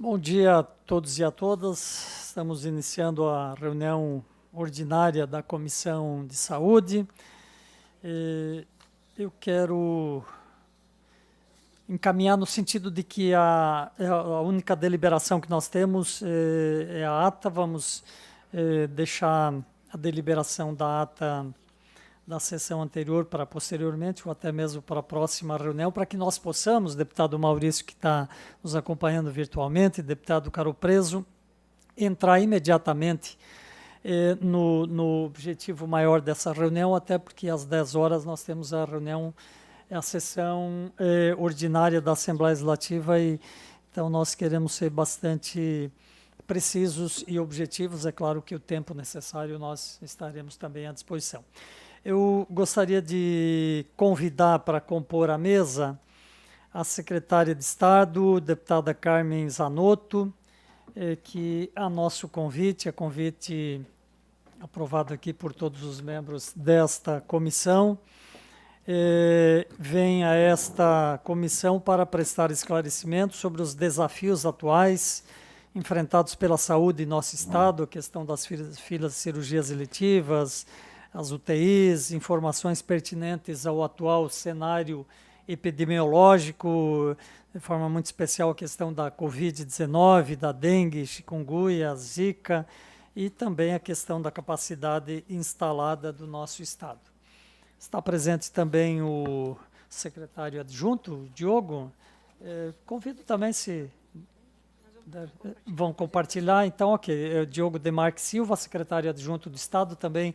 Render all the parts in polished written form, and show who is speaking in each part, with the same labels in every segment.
Speaker 1: Bom dia a todos e a todas. Estamos iniciando a reunião ordinária da Comissão de Saúde. Eu quero encaminhar no sentido de que a única deliberação que nós temos é a ata. Vamos deixar a deliberação da ata da sessão anterior para posteriormente, ou até mesmo para a próxima reunião, para que nós possamos, deputado Maurício, que está nos acompanhando virtualmente, deputado Caro Preso, entrar imediatamente no objetivo maior dessa reunião, até porque às 10 horas nós temos a reunião, a sessão ordinária da Assembleia Legislativa, e então nós queremos ser bastante precisos e objetivos. É claro que o tempo necessário nós estaremos também à disposição. Eu gostaria de convidar para compor a mesa a secretária de Estado, deputada Carmen Zanotto, que a nosso convite, aprovado aqui por todos os membros desta comissão, vem a esta comissão para prestar esclarecimentos sobre os desafios atuais enfrentados pela saúde em nosso Estado, a questão das filas de cirurgias eletivas, as UTIs, informações pertinentes ao atual cenário epidemiológico, de forma muito especial a questão da Covid-19, da dengue, chikungunya, zika, e também a questão da capacidade instalada do nosso Estado. Está presente também o secretário adjunto, o Diogo. Convido também se vão compartilhar. Então, ok, Diogo Demarque Silva, secretário adjunto do Estado, também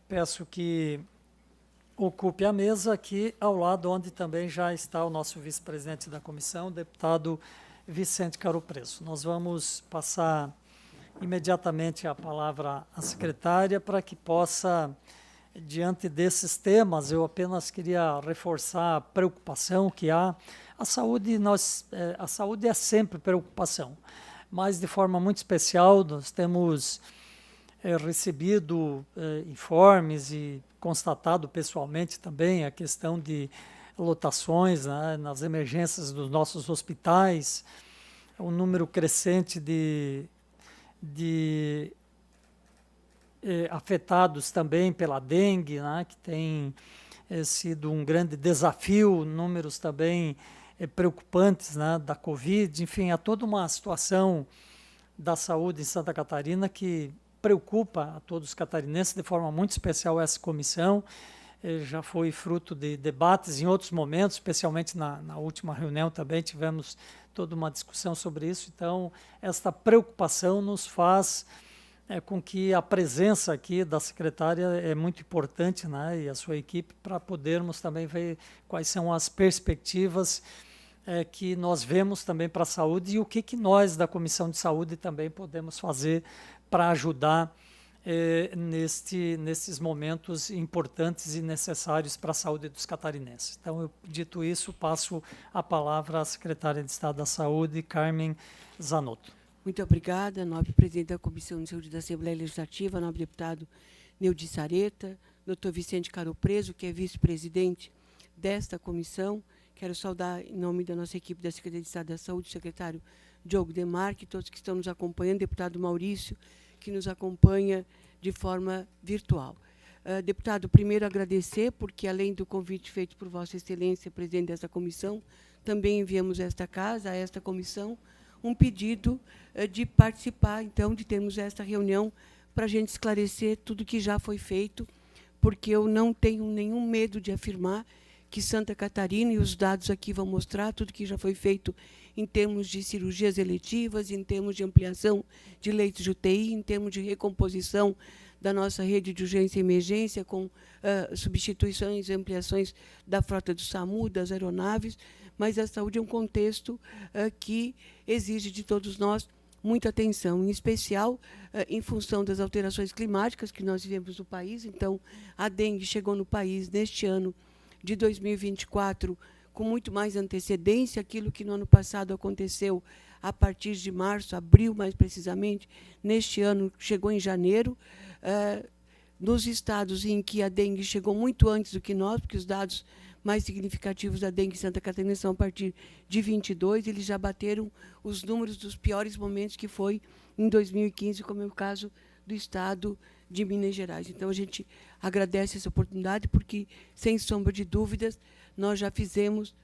Speaker 1: peço que ocupe a mesa aqui ao lado, onde também já está o nosso vice-presidente da comissão, deputado Vicente Caro Preso. Nós vamos passar imediatamente a palavra à secretária para que possa, diante desses temas, eu apenas queria reforçar a preocupação que há. A saúde é sempre preocupação, mas de forma muito especial nós temos recebido informes e constatado pessoalmente também a questão de lotações, né, nas emergências dos nossos hospitais, um número crescente de afetados também pela dengue, né, que tem sido um grande desafio, números também preocupantes, né, da Covid. Enfim, há toda uma situação da saúde em Santa Catarina que preocupa a todos os catarinenses, de forma muito especial essa comissão. Já foi fruto de debates em outros momentos, especialmente na última reunião também tivemos toda uma discussão sobre isso. Então, esta preocupação nos faz com que a presença aqui da secretária é muito importante, né, e a sua equipe, para podermos também ver quais são as perspectivas que nós vemos também para a saúde e o que nós da Comissão de Saúde também podemos fazer para ajudar nestes momentos importantes e necessários para a saúde dos catarinenses. Então, dito isso, passo a palavra à secretária de Estado da Saúde, Carmen Zanotto.
Speaker 2: Muito obrigada, nobre presidente da Comissão de Saúde da Assembleia Legislativa, nobre deputado Neudi Sareta, doutor Vicente Caro Preso, que é vice-presidente desta comissão. Quero saudar, em nome da nossa equipe da Secretaria de Estado da Saúde, o secretário Diogo Demarque, todos que estão nos acompanhando, deputado Maurício, que nos acompanha de forma virtual. Deputado, primeiro agradecer, porque além do convite feito por Vossa Excelência, presidente dessa comissão, também enviamos a esta comissão, um pedido de participar, então, de termos esta reunião para a gente esclarecer tudo que já foi feito, porque eu não tenho nenhum medo de afirmar que Santa Catarina, e os dados aqui vão mostrar tudo que já foi feito em termos de cirurgias eletivas, em termos de ampliação de leitos de UTI, em termos de recomposição da nossa rede de urgência e emergência, com substituições e ampliações da frota do SAMU, das aeronaves, mas a saúde é um contexto que exige de todos nós muita atenção, em especial em função das alterações climáticas que nós vivemos no país. Então, a dengue chegou no país neste ano de 2024 com muito mais antecedência. Aquilo que no ano passado aconteceu a partir de março, abril mais precisamente, neste ano chegou em janeiro. Nos estados em que a dengue chegou muito antes do que nós, porque os dados mais significativos da dengue em Santa Catarina são a partir de 22, eles já bateram os números dos piores momentos, que foi em 2015, como é o caso do estado de Minas Gerais. Então, a gente agradece essa oportunidade, porque, sem sombra de dúvidas, nós já fizemos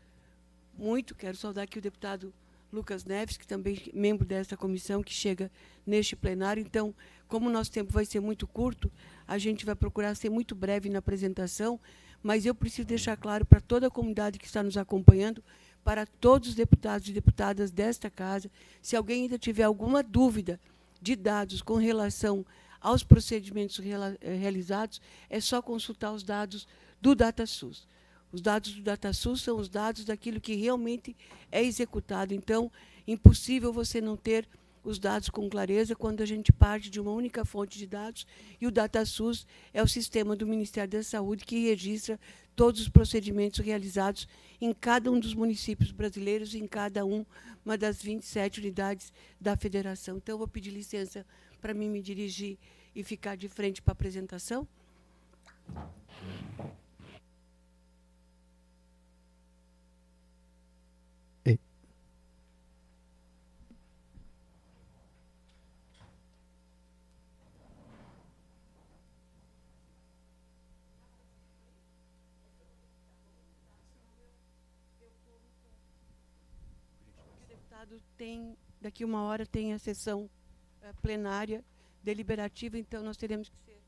Speaker 2: muito. Quero saudar aqui o deputado Lucas Neves, que também é membro dessa comissão, que chega neste plenário. Então, como o nosso tempo vai ser muito curto, a gente vai procurar ser muito breve na apresentação, mas eu preciso deixar claro para toda a comunidade que está nos acompanhando, para todos os deputados e deputadas desta casa, se alguém ainda tiver alguma dúvida de dados com relação aos procedimentos realizados, é só consultar os dados do DataSUS. Os dados do DataSUS são os dados daquilo que realmente é executado. Então, impossível você não ter os dados com clareza quando a gente parte de uma única fonte de dados, e o DataSUS é o sistema do Ministério da Saúde que registra todos os procedimentos realizados em cada um dos municípios brasileiros, em cada uma das 27 unidades da federação. Então, eu vou pedir licença para mim me dirigir e ficar de frente para a apresentação. Daqui uma hora tem a sessão plenária deliberativa, então nós teremos que ser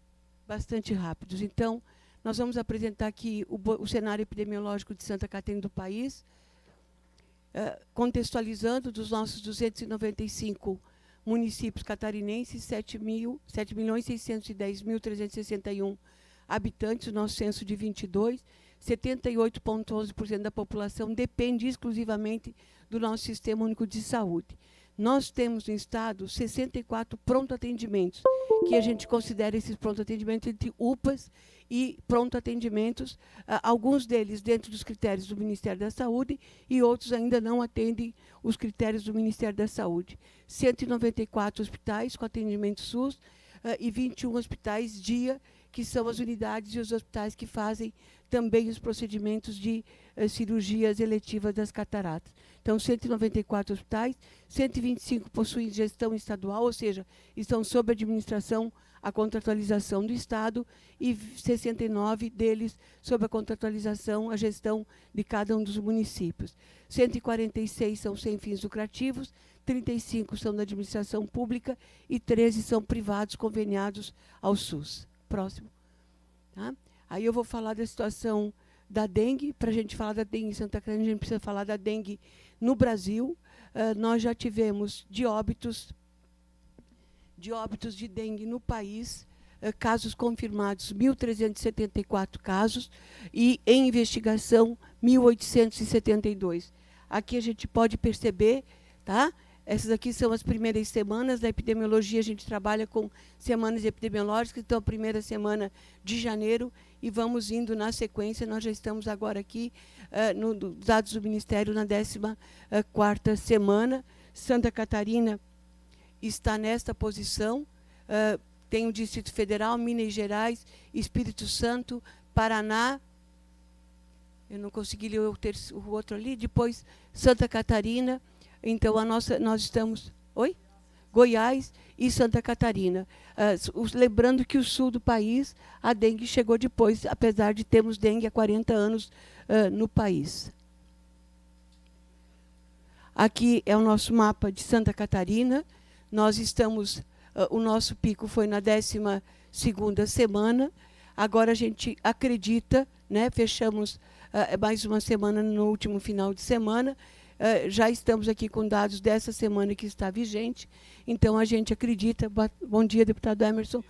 Speaker 2: bastante rápidos. Então, nós vamos apresentar aqui o cenário epidemiológico de Santa Catarina do país, contextualizando dos nossos 295 municípios catarinenses, 7.610.361 habitantes, o nosso censo de 22, 78,11% da população depende exclusivamente do nosso Sistema Único de Saúde. Nós temos no estado 64 pronto-atendimentos, que a gente considera esses pronto-atendimentos entre UPAs e pronto-atendimentos, alguns deles dentro dos critérios do Ministério da Saúde e outros ainda não atendem os critérios do Ministério da Saúde. 194 hospitais com atendimento SUS e 21 hospitais dia, que são as unidades e os hospitais que fazem também os procedimentos de cirurgias eletivas das cataratas. Então, 194 hospitais, 125 possuem gestão estadual, ou seja, estão sob administração, a contratualização do Estado, e 69 deles sob a contratualização, a gestão de cada um dos municípios. 146 são sem fins lucrativos, 35 são da administração pública e 13 são privados conveniados ao SUS. Próximo. Tá? Aí eu vou falar da situação da dengue. Para a gente falar da dengue em Santa Catarina, a gente precisa falar da dengue no Brasil. Nós já tivemos de óbitos de dengue no país, casos confirmados, 1.374 casos, e em investigação, 1.872. Aqui a gente pode perceber, tá? Essas aqui são as primeiras semanas da epidemiologia. A gente trabalha com semanas epidemiológicas, então a primeira semana de janeiro, e vamos indo na sequência. Nós já estamos agora aqui, nos dados do Ministério, na 14ª semana. Santa Catarina está nesta posição. Tem o Distrito Federal, Minas Gerais, Espírito Santo, Paraná. Eu não consegui ler o outro ali. Depois, Santa Catarina. Então, nós estamos... Oi? Goiás e Santa Catarina. Lembrando que o sul do país, a dengue chegou depois, apesar de termos dengue há 40 anos no país. Aqui é o nosso mapa de Santa Catarina. Nós estamos... o nosso pico foi na 12ª semana. Agora a gente acredita, né, fechamos mais uma semana no último final de semana. Já estamos aqui com dados dessa semana que está vigente, então a gente acredita, bom dia, deputado Emerson,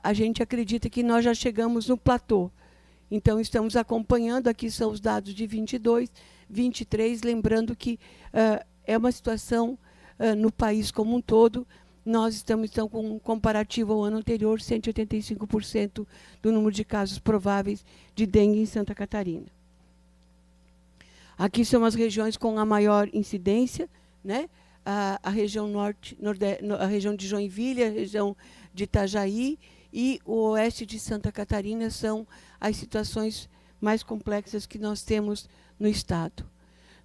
Speaker 2: a gente acredita que nós já chegamos no platô. Então, estamos acompanhando, aqui são os dados de 22, 23, lembrando que é uma situação no país como um todo. Nós estamos então, com um comparativo ao ano anterior, 185% do número de casos prováveis de dengue em Santa Catarina. Aqui são as regiões com a maior incidência, né? A região norte, a região de Joinville, a região de Itajaí e o oeste de Santa Catarina são as situações mais complexas que nós temos no Estado.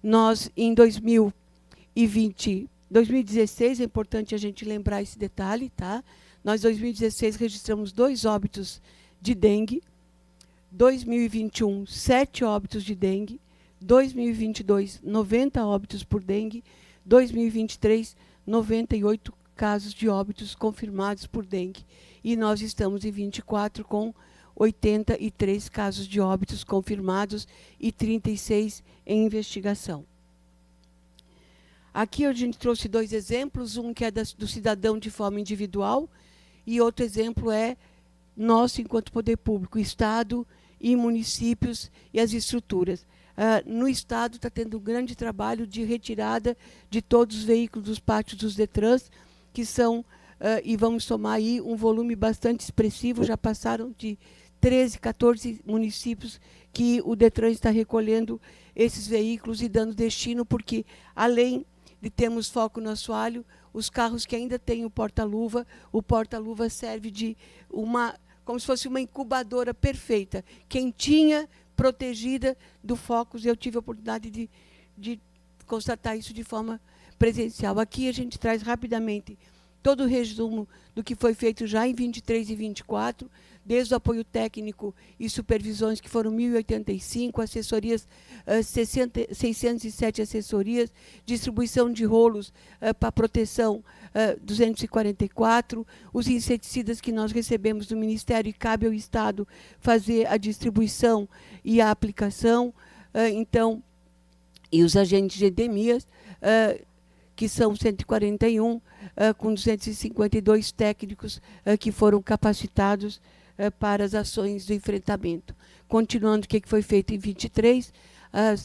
Speaker 2: Nós, em 2016, é importante a gente lembrar esse detalhe, tá? Nós, em 2016, registramos 2 óbitos de dengue, 2021, 7 óbitos de dengue, 2022, 90 óbitos por dengue, 2023, 98 casos de óbitos confirmados por dengue. E nós estamos em 24 com 83 casos de óbitos confirmados e 36 em investigação. Aqui a gente trouxe 2 exemplos, um que é do cidadão de forma individual e outro exemplo é nosso enquanto poder público, Estado e municípios e as estruturas. No Estado está tendo um grande trabalho de retirada de todos os veículos dos pátios dos DETRANs, que são, e vamos somar aí um volume bastante expressivo, já passaram de 13, 14 municípios que o DETRAN está recolhendo esses veículos e dando destino, porque além de termos foco no assoalho, os carros que ainda têm o porta-luva serve de como se fosse uma incubadora perfeita, quentinha, protegida do foco. Eu tive a oportunidade de constatar isso de forma presencial. Aqui a gente traz rapidamente todo o resumo do que foi feito já em 23 e 24, desde o apoio técnico e supervisões, que foram 1.085, assessorias, 607 assessorias, distribuição de rolos para proteção, 244, os inseticidas que nós recebemos do Ministério e cabe ao Estado fazer a distribuição e a aplicação, então, e os agentes de endemias, que são 141, com 252 técnicos que foram capacitados para as ações do enfrentamento. Continuando o que foi feito em 23,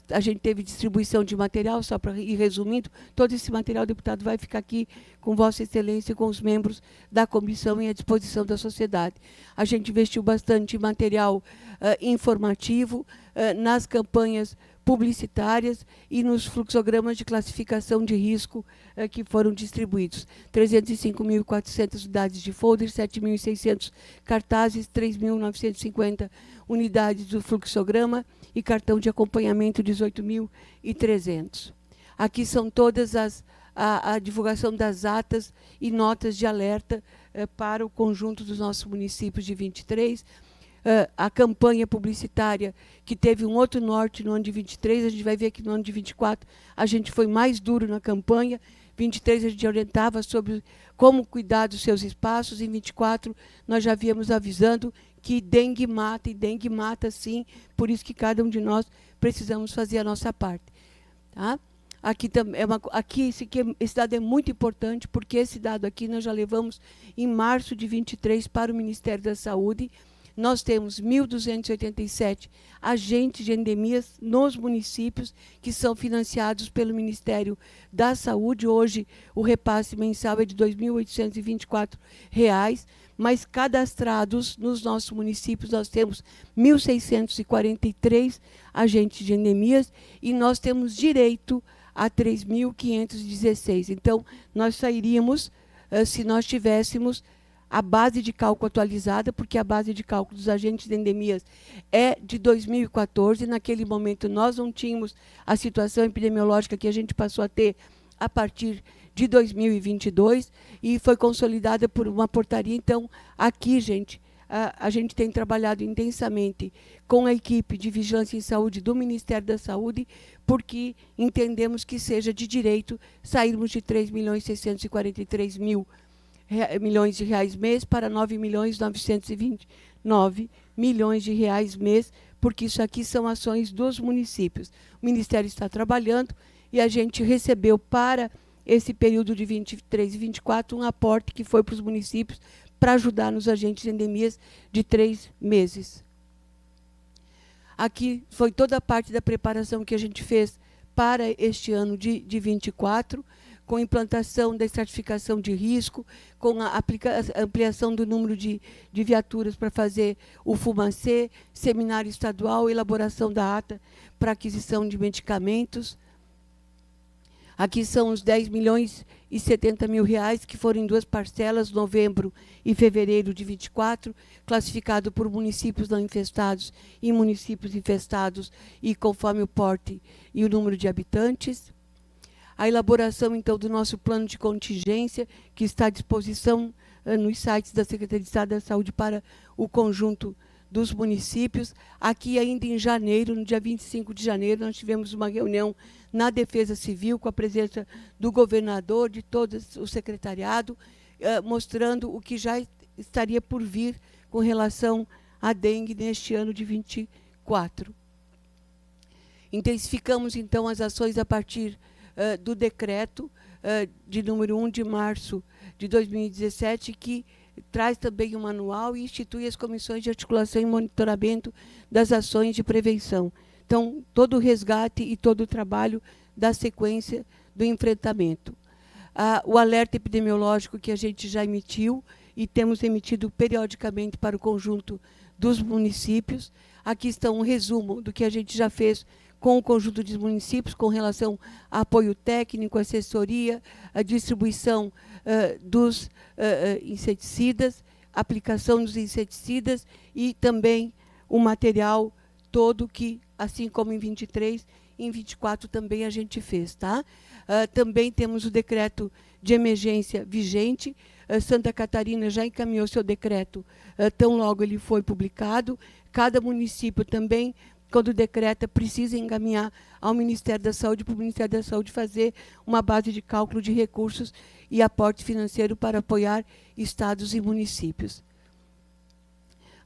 Speaker 2: a gente teve distribuição de material, só para ir resumindo, todo esse material, deputado, vai ficar aqui com Vossa Excelência e com os membros da comissão e à disposição da sociedade. A gente investiu bastante em material informativo, nas campanhas publicitárias e nos fluxogramas de classificação de risco que foram distribuídos. 305.400 unidades de folder, 7.600 cartazes, 3.950 unidades do fluxograma e cartão de acompanhamento, 18.300. Aqui são todas a divulgação das atas e notas de alerta para o conjunto dos nossos municípios de 23, a campanha publicitária, que teve um outro norte no ano de 23, a gente vai ver que no ano de 24 a gente foi mais duro na campanha. 23 a gente orientava sobre como cuidar dos seus espaços, em 24 nós já víamos avisando que dengue mata, e dengue mata sim, por isso que cada um de nós precisamos fazer a nossa parte. Tá? Aqui, esse dado é muito importante, porque esse dado aqui nós já levamos em março de 23 para o Ministério da Saúde. Nós temos 1.287 agentes de endemias nos municípios que são financiados pelo Ministério da Saúde. Hoje, o repasse mensal é de R$ 2.824, mas cadastrados nos nossos municípios nós temos 1.643 agentes de endemias e nós temos direito a 3.516. Então, nós sairíamos, se nós tivéssemos a base de cálculo atualizada, porque a base de cálculo dos agentes de endemias é de 2014. Naquele momento, nós não tínhamos a situação epidemiológica que a gente passou a ter a partir de 2022 e foi consolidada por uma portaria. Então, aqui, gente, a gente tem trabalhado intensamente com a equipe de vigilância em saúde do Ministério da Saúde, porque entendemos que seja de direito sairmos de 3.643.000 milhões de reais mês para 9.929 milhões de reais mês, porque isso aqui são ações dos municípios. O Ministério está trabalhando e a gente recebeu para esse período de 23 e 24 um aporte que foi para os municípios para ajudar nos agentes de endemias de 3 meses. Aqui foi toda a parte da preparação que a gente fez para este ano de 24, com implantação da estratificação de risco, com a ampliação do número de viaturas para fazer o FUMACê, seminário estadual, elaboração da ata para aquisição de medicamentos. Aqui são os 10.070.000 que foram em 2 parcelas, novembro e fevereiro de 24, classificado por municípios não infestados e municípios infestados e conforme o porte e o número de habitantes. A elaboração, então, do nosso plano de contingência, que está à disposição nos sites da Secretaria de Estado da Saúde para o conjunto dos municípios. Aqui, ainda em janeiro, no dia 25 de janeiro, nós tivemos uma reunião na Defesa Civil, com a presença do governador, de todo o secretariado, mostrando o que já estaria por vir com relação à dengue neste ano de 24. Intensificamos, então, as ações a partir do decreto de número 1 de março de 2017, que traz também um manual e institui as comissões de articulação e monitoramento das ações de prevenção. Então, todo o resgate e todo o trabalho da sequência do enfrentamento. O alerta epidemiológico que a gente já emitiu e temos emitido periodicamente para o conjunto dos municípios. Aqui está um resumo do que a gente já fez com o conjunto de municípios com relação a apoio técnico, assessoria, a distribuição dos inseticidas, aplicação dos inseticidas e também o material todo que, assim como em 23, em 24 também a gente fez. Tá? Também temos o decreto de emergência vigente. Santa Catarina já encaminhou seu decreto, tão logo ele foi publicado. Cada município também, quando decreta, precisa encaminhar ao Ministério da Saúde, para o Ministério da Saúde fazer uma base de cálculo de recursos e aporte financeiro para apoiar estados e municípios.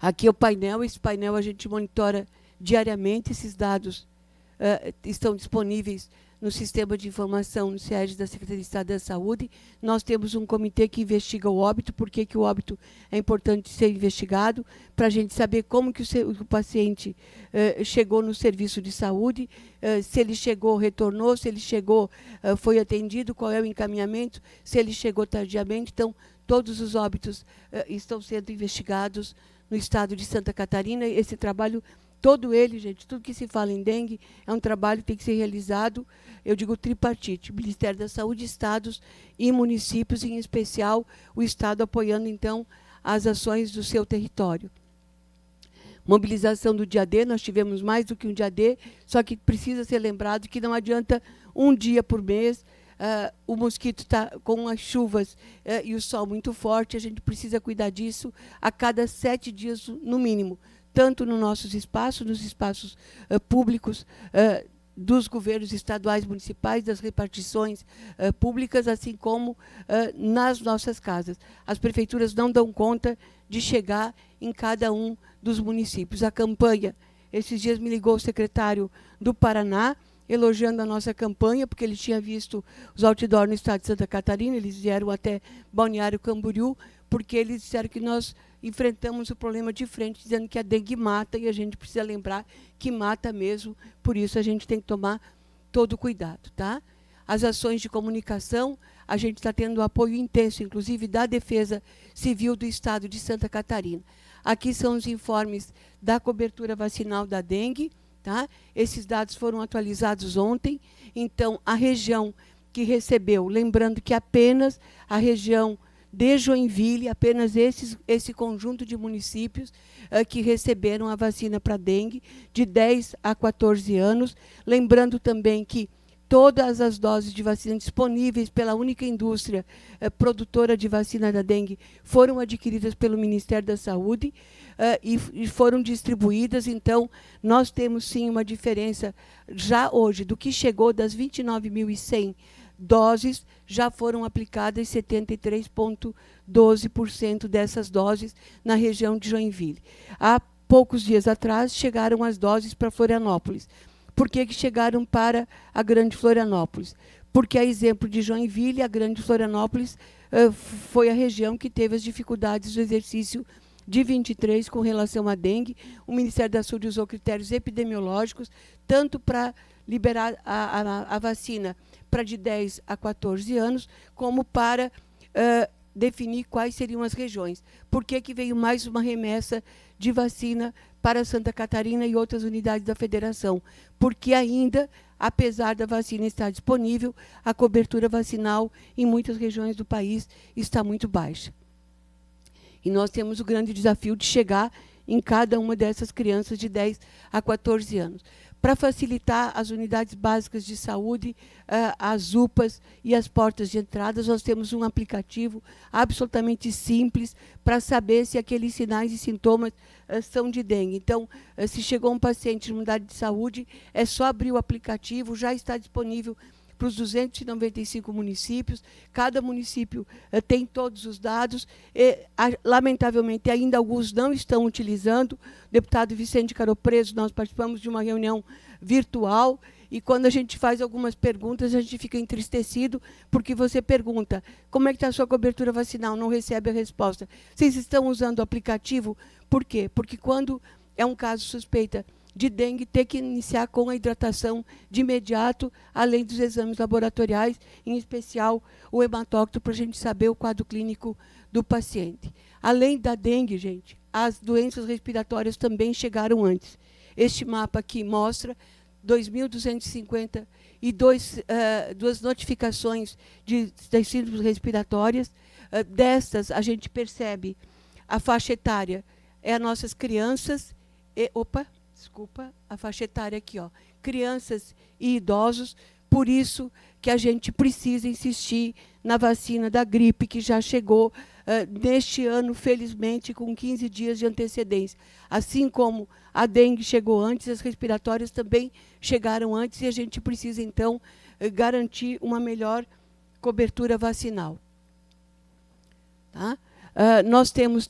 Speaker 2: Aqui é o painel. Esse painel a gente monitora diariamente. Esses dados estão disponíveis no sistema de informação no SEAD da Secretaria de Estado da Saúde. Nós temos um comitê que investiga o óbito, por que o óbito é importante ser investigado, para a gente saber como que o paciente chegou no serviço de saúde, se ele chegou, retornou, se ele chegou, foi atendido, qual é o encaminhamento, se ele chegou tardiamente. Então, todos os óbitos estão sendo investigados no estado de Santa Catarina. Esse trabalho todo ele, gente, tudo que se fala em dengue é um trabalho que tem que ser realizado, eu digo tripartite, Ministério da Saúde, estados e municípios, em especial o estado apoiando, então, as ações do seu território. Mobilização do dia D, nós tivemos mais do que um dia D, só que precisa ser lembrado que não adianta um dia por mês, o mosquito está com as chuvas e o sol muito forte, a gente precisa cuidar disso a cada 7 dias no mínimo, tanto nos nossos espaços, nos espaços públicos dos governos estaduais, municipais, das repartições públicas, assim como nas nossas casas. As prefeituras não dão conta de chegar em cada um dos municípios. A campanha, esses dias me ligou o secretário do Paraná, elogiando a nossa campanha, porque ele tinha visto os outdoors no estado de Santa Catarina, eles vieram até Balneário Camboriú, porque eles disseram que nós enfrentamos o problema de frente, dizendo que a dengue mata, e a gente precisa lembrar que mata mesmo, por isso a gente tem que tomar todo o cuidado. Tá? As ações de comunicação, a gente está tendo apoio intenso, inclusive da Defesa Civil do Estado de Santa Catarina. Aqui são os informes da cobertura vacinal da dengue. Tá? Esses dados foram atualizados ontem, então a região que recebeu, lembrando que apenas a região de Joinville, apenas esse conjunto de municípios que receberam a vacina para dengue, de 10 a 14 anos. Lembrando também que todas as doses de vacina disponíveis pela única indústria produtora de vacina da dengue foram adquiridas pelo Ministério da Saúde e foram distribuídas. Então, nós temos sim uma diferença já hoje do que chegou das 29.100 doses, já foram aplicadas 73,12% dessas doses na região de Joinville. Há poucos dias atrás, chegaram as doses para Florianópolis. Por que chegaram para a Grande Florianópolis? Porque, a exemplo de Joinville, a Grande Florianópolis foi a região que teve as dificuldades do exercício de 23 com relação à dengue. O Ministério da Saúde usou critérios epidemiológicos, tanto para liberar a vacina para de 10 a 14 anos, como para definir quais seriam as regiões. Por que que veio mais uma remessa de vacina para Santa Catarina e outras unidades da federação? Porque ainda, apesar da vacina estar disponível, a cobertura vacinal em muitas regiões do país está muito baixa. E nós temos o grande desafio de chegar em cada uma dessas crianças de 10 a 14 anos. Para facilitar as unidades básicas de saúde, as UPAs e as portas de entradas, nós temos um aplicativo absolutamente simples para saber se aqueles sinais e sintomas são de dengue. Então, se chegou um paciente numa unidade de saúde, é só abrir o aplicativo, já está disponível para os 295 municípios. Cada município tem todos os dados. Lamentavelmente, ainda alguns não estão utilizando. O deputado Vicente Caropreso, nós participamos de uma reunião virtual, e quando a gente faz algumas perguntas, a gente fica entristecido, porque você pergunta, como é que está a sua cobertura vacinal? Não recebe a resposta. Vocês estão usando o aplicativo? Por quê? Porque quando é um caso suspeita de dengue, ter que iniciar com a hidratação de imediato, além dos exames laboratoriais, em especial o hematócrito, para a gente saber o quadro clínico do paciente. Além da dengue, gente, as doenças respiratórias também chegaram antes. Este mapa aqui mostra 2.252 notificações das síndromes respiratórias. Destas, a gente percebe a faixa etária é as nossas crianças e... a faixa etária aqui, ó, crianças e idosos. Por isso que a gente precisa insistir na vacina da gripe, que já chegou neste ano, felizmente, com 15 dias de antecedência. Assim como a dengue chegou antes, as respiratórias também chegaram antes, e a gente precisa, então, garantir uma melhor cobertura vacinal. Tá? Nós temos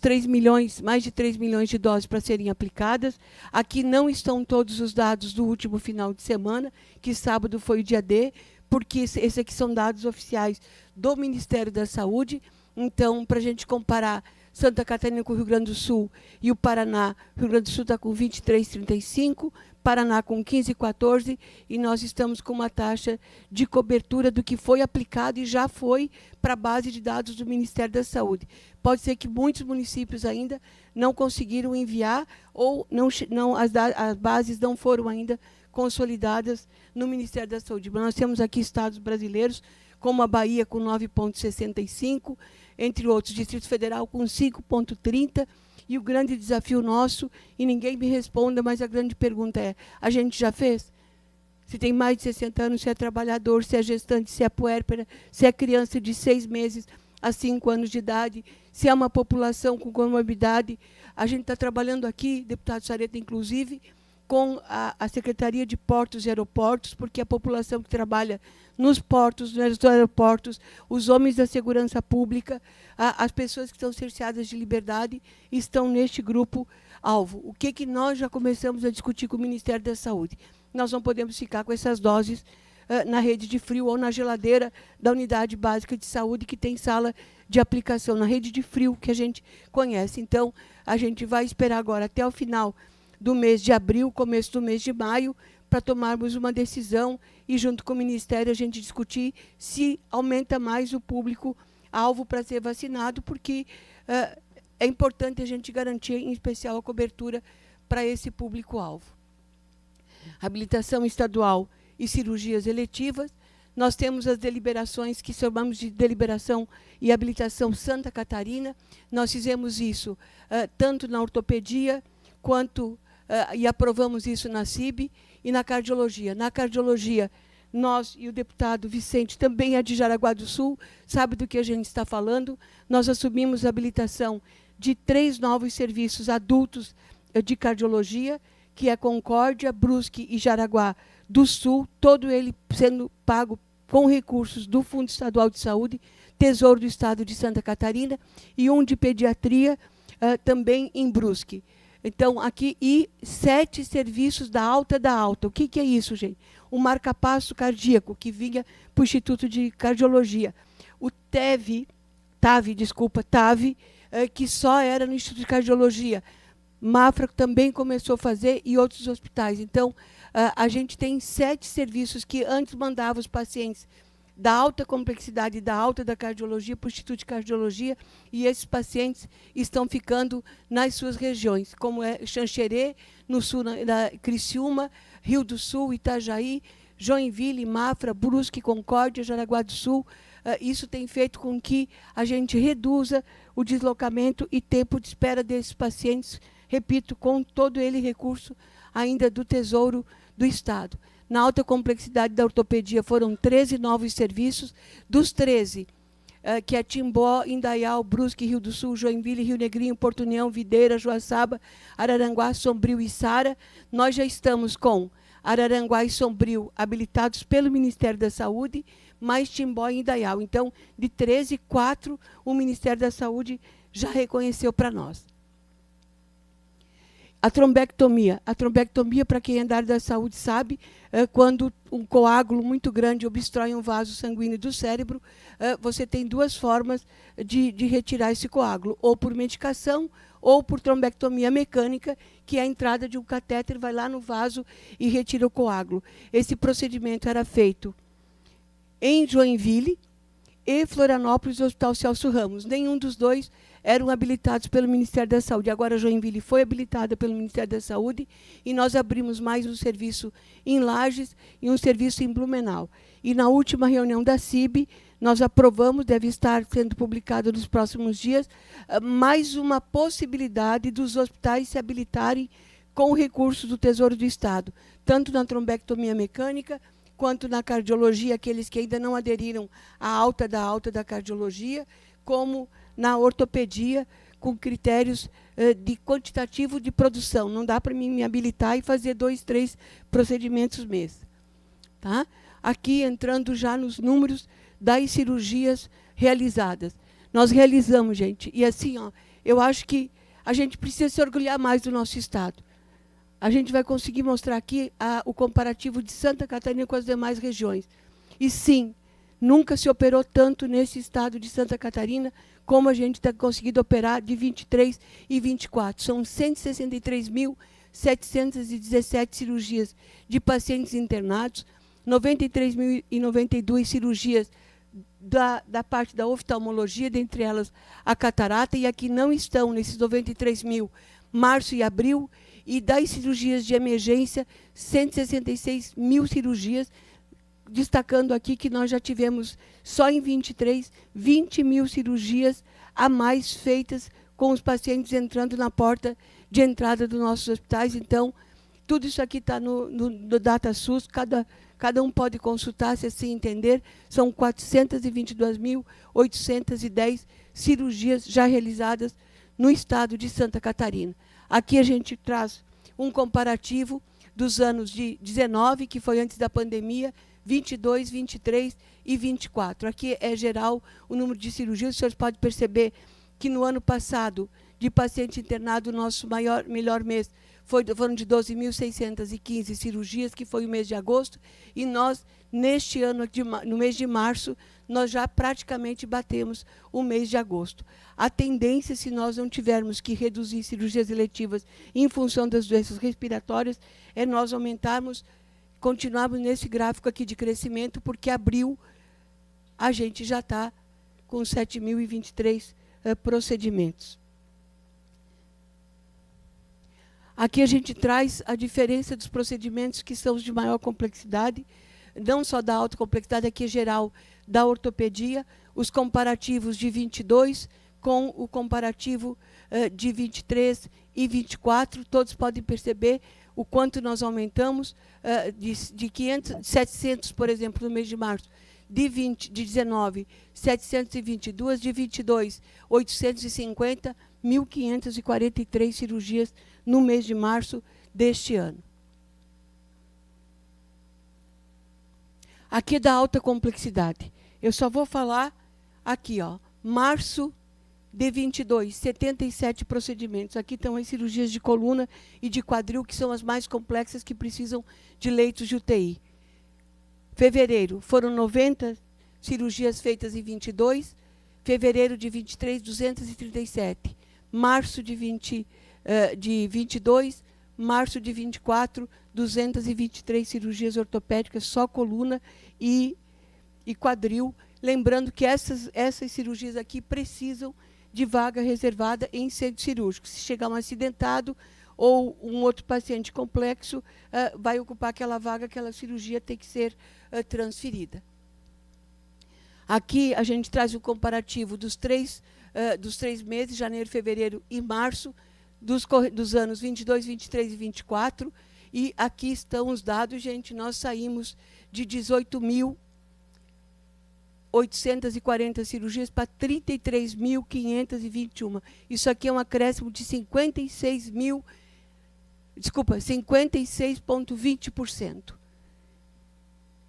Speaker 2: mais de 3 milhões de doses para serem aplicadas. Aqui não estão todos os dados do último final de semana, que sábado foi o dia D, porque esses aqui são dados oficiais do Ministério da Saúde. Então, para a gente comparar Santa Catarina com o Rio Grande do Sul e o Paraná, o Rio Grande do Sul está com 23,35, Paraná com 15,14, e nós estamos com uma taxa de cobertura do que foi aplicado e já foi para a base de dados do Ministério da Saúde. Pode ser que muitos municípios ainda não conseguiram enviar, ou as bases não foram ainda consolidadas no Ministério da Saúde. Mas nós temos aqui estados brasileiros, como a Bahia com 9,65, entre outros, Distrito Federal com 5,30, e o grande desafio nosso, e ninguém me responda, mas a grande pergunta é, a gente já fez? Se tem mais de 60 anos, se é trabalhador, se é gestante, se é puérpera, se é criança de 6 meses a 5 anos de idade, se é uma população com comorbidade. A gente está trabalhando aqui, deputado Sareta, inclusive, com a Secretaria de Portos e Aeroportos, porque a população que trabalha nos portos, nos aeroportos, os homens da segurança pública, as pessoas que estão cerceadas de liberdade, estão neste grupo-alvo. O que nós já começamos a discutir com o Ministério da Saúde? Nós não podemos ficar com essas doses na rede de frio ou na geladeira da unidade básica de saúde, que tem sala de aplicação, na rede de frio que a gente conhece. Então, a gente vai esperar agora até o final do mês de abril, começo do mês de maio, para tomarmos uma decisão e, junto com o Ministério, a gente discutir se aumenta mais o público-alvo para ser vacinado, porque é importante a gente garantir, em especial, a cobertura para esse público-alvo. Habilitação estadual e cirurgias eletivas. Nós temos as deliberações que chamamos de deliberação e habilitação Santa Catarina. Nós fizemos isso tanto na ortopedia quanto e aprovamos isso na CIB e na cardiologia. Na cardiologia, nós e o deputado Vicente, também é de Jaraguá do Sul, sabe do que a gente está falando. Nós assumimos a habilitação de 3 novos serviços adultos de cardiologia, que é Concórdia, Brusque e Jaraguá do Sul, todo ele sendo pago com recursos do Fundo Estadual de Saúde, Tesouro do Estado de Santa Catarina, e um de pediatria também em Brusque. Então, aqui, e 7 serviços da alta da alta. O que é isso, gente? O marca-passo cardíaco, que vinha para o Instituto de Cardiologia. O TAV, que só era no Instituto de Cardiologia. Mafra também começou a fazer, e outros hospitais. Então, a gente tem 7 serviços que antes mandavam os pacientes da alta complexidade e da alta da cardiologia para o Instituto de Cardiologia, e esses pacientes estão ficando nas suas regiões, como é Xanxerê, no sul, na Criciúma, Rio do Sul, Itajaí, Joinville, Mafra, Brusque, Concórdia, Jaraguá do Sul. Isso tem feito com que a gente reduza o deslocamento e tempo de espera desses pacientes, repito, com todo ele recurso ainda do Tesouro do Estado. Na alta complexidade da ortopedia foram 13 novos serviços, dos 13, que é Timbó, Indaial, Brusque, Rio do Sul, Joinville, Rio Negrinho, Porto União, Videira, Joaçaba, Araranguá, Sombrio e Sara. Nós já estamos com Araranguá e Sombrio habilitados pelo Ministério da Saúde, mais Timbó e Indaial. Então, de 13, 4 o Ministério da Saúde já reconheceu para nós. A trombectomia, para quem é da área da saúde sabe, quando um coágulo muito grande obstrói um vaso sanguíneo do cérebro, você tem duas formas de retirar esse coágulo, ou por medicação, ou por trombectomia mecânica, que é a entrada de um catéter, vai lá no vaso e retira o coágulo. Esse procedimento era feito em Joinville e Florianópolis, no Hospital Celso Ramos. Nenhum dos dois eram habilitados pelo Ministério da Saúde. Agora, Joinville foi habilitada pelo Ministério da Saúde e nós abrimos mais um serviço em Lages e um serviço em Blumenau. E na última reunião da CIB, nós aprovamos, deve estar sendo publicado nos próximos dias, mais uma possibilidade dos hospitais se habilitarem com recursos do Tesouro do Estado, tanto na trombectomia mecânica, quanto na cardiologia, aqueles que ainda não aderiram à alta da cardiologia, como na ortopedia, com critérios de quantitativo de produção. Não dá para mim me habilitar e fazer 2, 3 procedimentos mês. Tá? Aqui, entrando já nos números das cirurgias realizadas. Nós realizamos, gente, e assim, ó, eu acho que a gente precisa se orgulhar mais do nosso Estado. A gente vai conseguir mostrar aqui o comparativo de Santa Catarina com as demais regiões. E sim, nunca se operou tanto nesse estado de Santa Catarina como a gente está conseguindo operar de 23 e 24. São 163.717 cirurgias de pacientes internados, 93.092 cirurgias da parte da oftalmologia, dentre elas a catarata, e aqui não estão, nesses 93.000, março e abril, e das cirurgias de emergência, 166.000 cirurgias, destacando aqui que nós já tivemos, só em 23, 20.000 cirurgias a mais feitas com os pacientes entrando na porta de entrada dos nossos hospitais. Então, tudo isso aqui está no DataSUS, cada um pode consultar, se assim entender. São 422.810 cirurgias já realizadas no estado de Santa Catarina. Aqui a gente traz um comparativo dos anos de 19, que foi antes da pandemia, 22, 23 e 24. Aqui é geral o número de cirurgias. Os senhores podem perceber que no ano passado, de paciente internado, o nosso melhor mês foram de 12.615 cirurgias, que foi o mês de agosto, e nós, neste ano, no mês de março, nós já praticamente batemos o mês de agosto. A tendência, se nós não tivermos que reduzir cirurgias eletivas em função das doenças respiratórias, é nós aumentarmos, continuarmos nesse gráfico aqui de crescimento, porque abril a gente já está com 7.023 procedimentos. Aqui a gente traz a diferença dos procedimentos que são os de maior complexidade, não só da alta complexidade, aqui é geral da ortopedia, os comparativos de 22 com o comparativo de 23 e 24, todos podem perceber o quanto nós aumentamos, de 700, por exemplo, no mês de março, de 19, 722, de 22, 850, 1.543 cirurgias no mês de março deste ano. Aqui é da alta complexidade. Eu só vou falar aqui, ó, março de 22, 77 procedimentos. Aqui estão as cirurgias de coluna e de quadril, que são as mais complexas, que precisam de leitos de UTI. Fevereiro, foram 90 cirurgias feitas em 22. Fevereiro de 23, 237. Março de 22, março de 24, 223 cirurgias ortopédicas, só coluna e e quadril, lembrando que essas cirurgias aqui precisam de vaga reservada em centro cirúrgico. Se chegar um acidentado ou um outro paciente complexo, vai ocupar aquela vaga, aquela cirurgia tem que ser transferida. Aqui a gente traz o comparativo dos três meses, janeiro, fevereiro e março, dos anos 22, 23 e 24. E aqui estão os dados, gente. Nós saímos de 18.840 cirurgias para 33.521. Isso aqui é um acréscimo de 56,20%.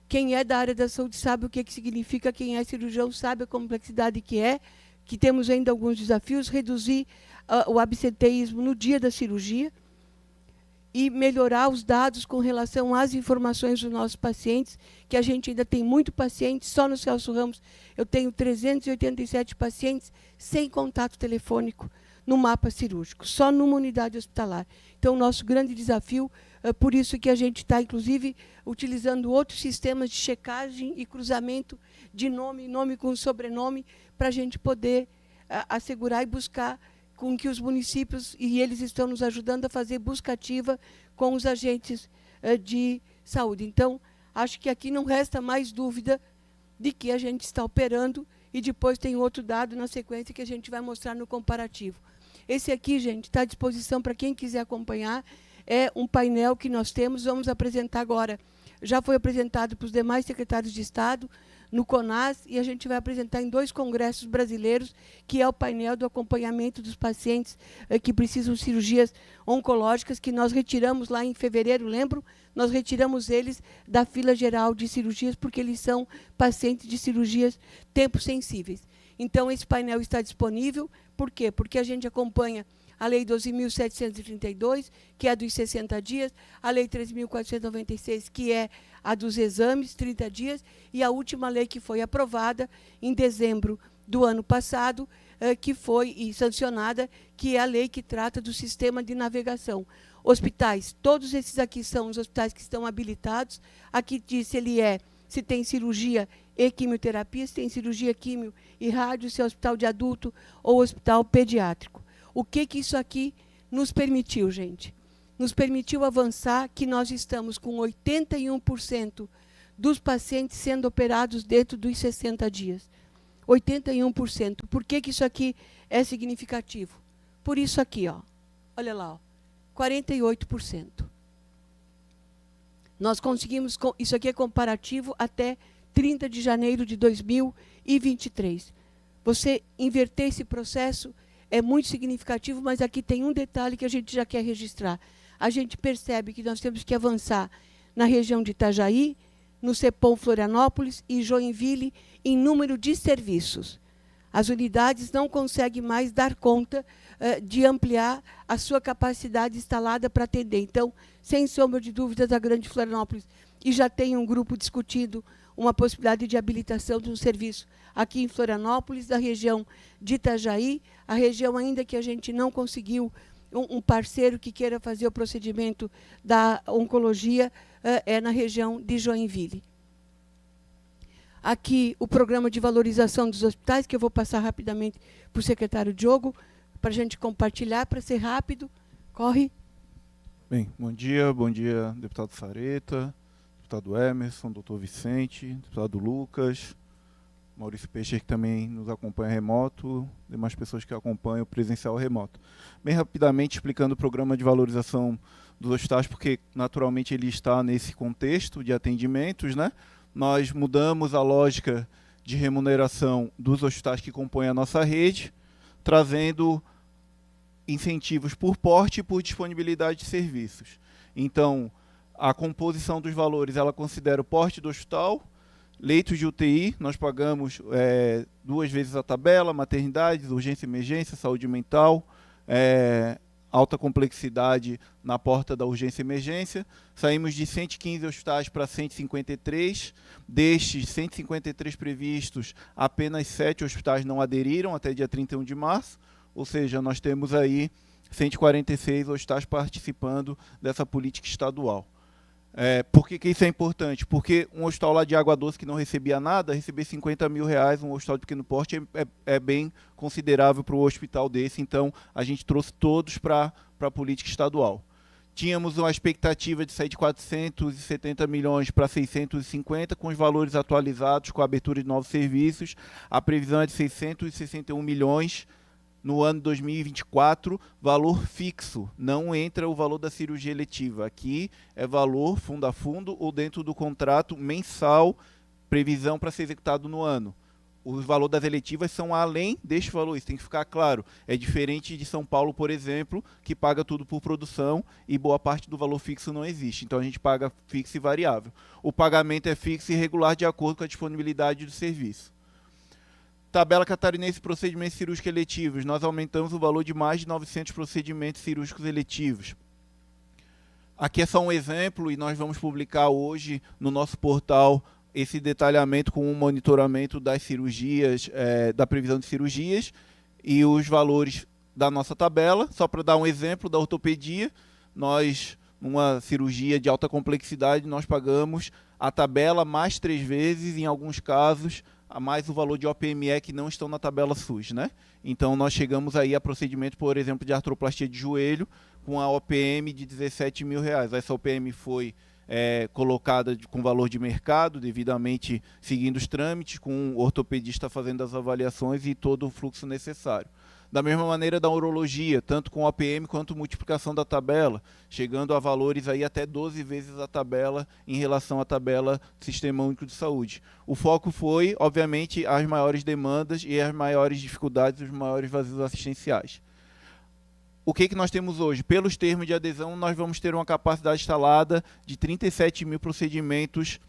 Speaker 2: Quem é da área da saúde sabe o que significa, quem é cirurgião sabe a complexidade que temos ainda alguns desafios, reduzir o absenteísmo no dia da cirurgia e melhorar os dados com relação às informações dos nossos pacientes, que a gente ainda tem muito paciente, só no Celso Ramos eu tenho 387 pacientes sem contato telefônico no mapa cirúrgico, só numa unidade hospitalar. Então, o nosso grande desafio, por isso que a gente está, inclusive, utilizando outros sistemas de checagem e cruzamento de nome com sobrenome, para a gente poder assegurar e buscar com que os municípios, e eles estão nos ajudando a fazer busca ativa com os agentes de saúde. Então, acho que aqui não resta mais dúvida de que a gente está operando, e depois tem outro dado na sequência que a gente vai mostrar no comparativo. Esse aqui, gente, está à disposição para quem quiser acompanhar. É um painel que nós temos, vamos apresentar agora. Já foi apresentado para os demais secretários de Estado, no CONAS, e a gente vai apresentar em 2 congressos brasileiros, que é o painel do acompanhamento dos pacientes que precisam de cirurgias oncológicas, que nós retiramos lá em fevereiro, lembram? Nós retiramos eles da fila geral de cirurgias, porque eles são pacientes de cirurgias tempo sensíveis. Então, esse painel está disponível. Por quê? Porque a gente acompanha a Lei 12.732, que é a dos 60 dias, a Lei 3.496, que é a dos exames, 30 dias, e a última lei que foi aprovada em dezembro do ano passado, que foi sancionada, que é a lei que trata do sistema de navegação. Hospitais, todos esses aqui são os hospitais que estão habilitados. Aqui diz se tem cirurgia e quimioterapia, se tem cirurgia, químio e rádio, se é hospital de adulto ou hospital pediátrico. O que isso aqui nos permitiu, gente? Nos permitiu avançar que nós estamos com 81% dos pacientes sendo operados dentro dos 60 dias. 81%. Por que isso aqui é significativo? Por isso aqui, ó. Olha lá, ó, 48%. Nós conseguimos, isso aqui é comparativo até 30 de janeiro de 2023. Você inverter esse processo é muito significativo, mas aqui tem um detalhe que a gente já quer registrar. A gente percebe que nós temos que avançar na região de Itajaí, no CEPOM Florianópolis e Joinville, em número de serviços. As unidades não conseguem mais dar conta de ampliar a sua capacidade instalada para atender. Então, sem sombra de dúvidas, a Grande Florianópolis, e já tem um grupo discutindo uma possibilidade de habilitação de um serviço aqui em Florianópolis, da região de Itajaí, a região ainda que a gente não conseguiu um parceiro que queira fazer o procedimento da oncologia, é na região de Joinville. Aqui o programa de valorização dos hospitais, que eu vou passar rapidamente para o secretário Diogo, para a gente compartilhar, para ser rápido. Corre.
Speaker 3: Bem, bom dia, deputado Sareta, deputado Emerson, doutor Vicente, deputado Lucas, Maurício Peixe, que também nos acompanha remoto, demais pessoas que acompanham presencial remoto. Bem rapidamente explicando o programa de valorização dos hospitais, porque naturalmente ele está nesse contexto de atendimentos, né? Nós mudamos a lógica de remuneração dos hospitais que compõem a nossa rede, trazendo incentivos por porte e por disponibilidade de serviços. Então, a composição dos valores, ela considera o porte do hospital, leitos de UTI, nós pagamos 2 vezes a tabela, maternidades, urgência e emergência, saúde mental, alta complexidade na porta da urgência e emergência. Saímos de 115 hospitais para 153. Destes 153 previstos, apenas 7 hospitais não aderiram até dia 31 de março, ou seja, nós temos aí 146 hospitais participando dessa política estadual. Por que isso é importante? Porque um hospital lá de Água Doce que não recebia nada, receber R$50 mil, um hospital de pequeno porte, é bem considerável para um hospital desse. Então, a gente trouxe todos para a política estadual. Tínhamos uma expectativa de sair de 470 milhões para 650, com os valores atualizados, com a abertura de novos serviços. A previsão é de 661 milhões no ano 2024, valor fixo. Não entra o valor da cirurgia eletiva. Aqui é valor fundo a fundo ou dentro do contrato mensal, previsão para ser executado no ano. Os valores das eletivas são além deste valor, isso tem que ficar claro. É diferente de São Paulo, por exemplo, que paga tudo por produção e boa parte do valor fixo não existe. Então a gente paga fixo e variável. O pagamento é fixo e regular de acordo com a disponibilidade do serviço. Tabela catarinense de procedimentos cirúrgicos eletivos. Nós aumentamos o valor de mais de 900 procedimentos cirúrgicos eletivos. Aqui é só um exemplo e nós vamos publicar hoje no nosso portal esse detalhamento com o monitoramento das cirurgias, da previsão de cirurgias e os valores da nossa tabela. Só para dar um exemplo da ortopedia, nós, numa cirurgia de alta complexidade, nós pagamos a tabela mais 3 vezes, em alguns casos, a mais o valor de OPME que não estão na tabela SUS, né? Então, nós chegamos aí a procedimento, por exemplo, de artroplastia de joelho, com a OPM de R$17 mil. Essa OPM foi colocada com valor de mercado, devidamente seguindo os trâmites, com o ortopedista fazendo as avaliações e todo o fluxo necessário. Da mesma maneira da urologia, tanto com OPM quanto multiplicação da tabela, chegando a valores aí até 12 vezes a tabela em relação à tabela do Sistema Único de Saúde. O foco foi, obviamente, as maiores demandas e as maiores dificuldades, os maiores vazios assistenciais. O que nós temos hoje? Pelos termos de adesão, nós vamos ter uma capacidade instalada de 37 mil procedimentos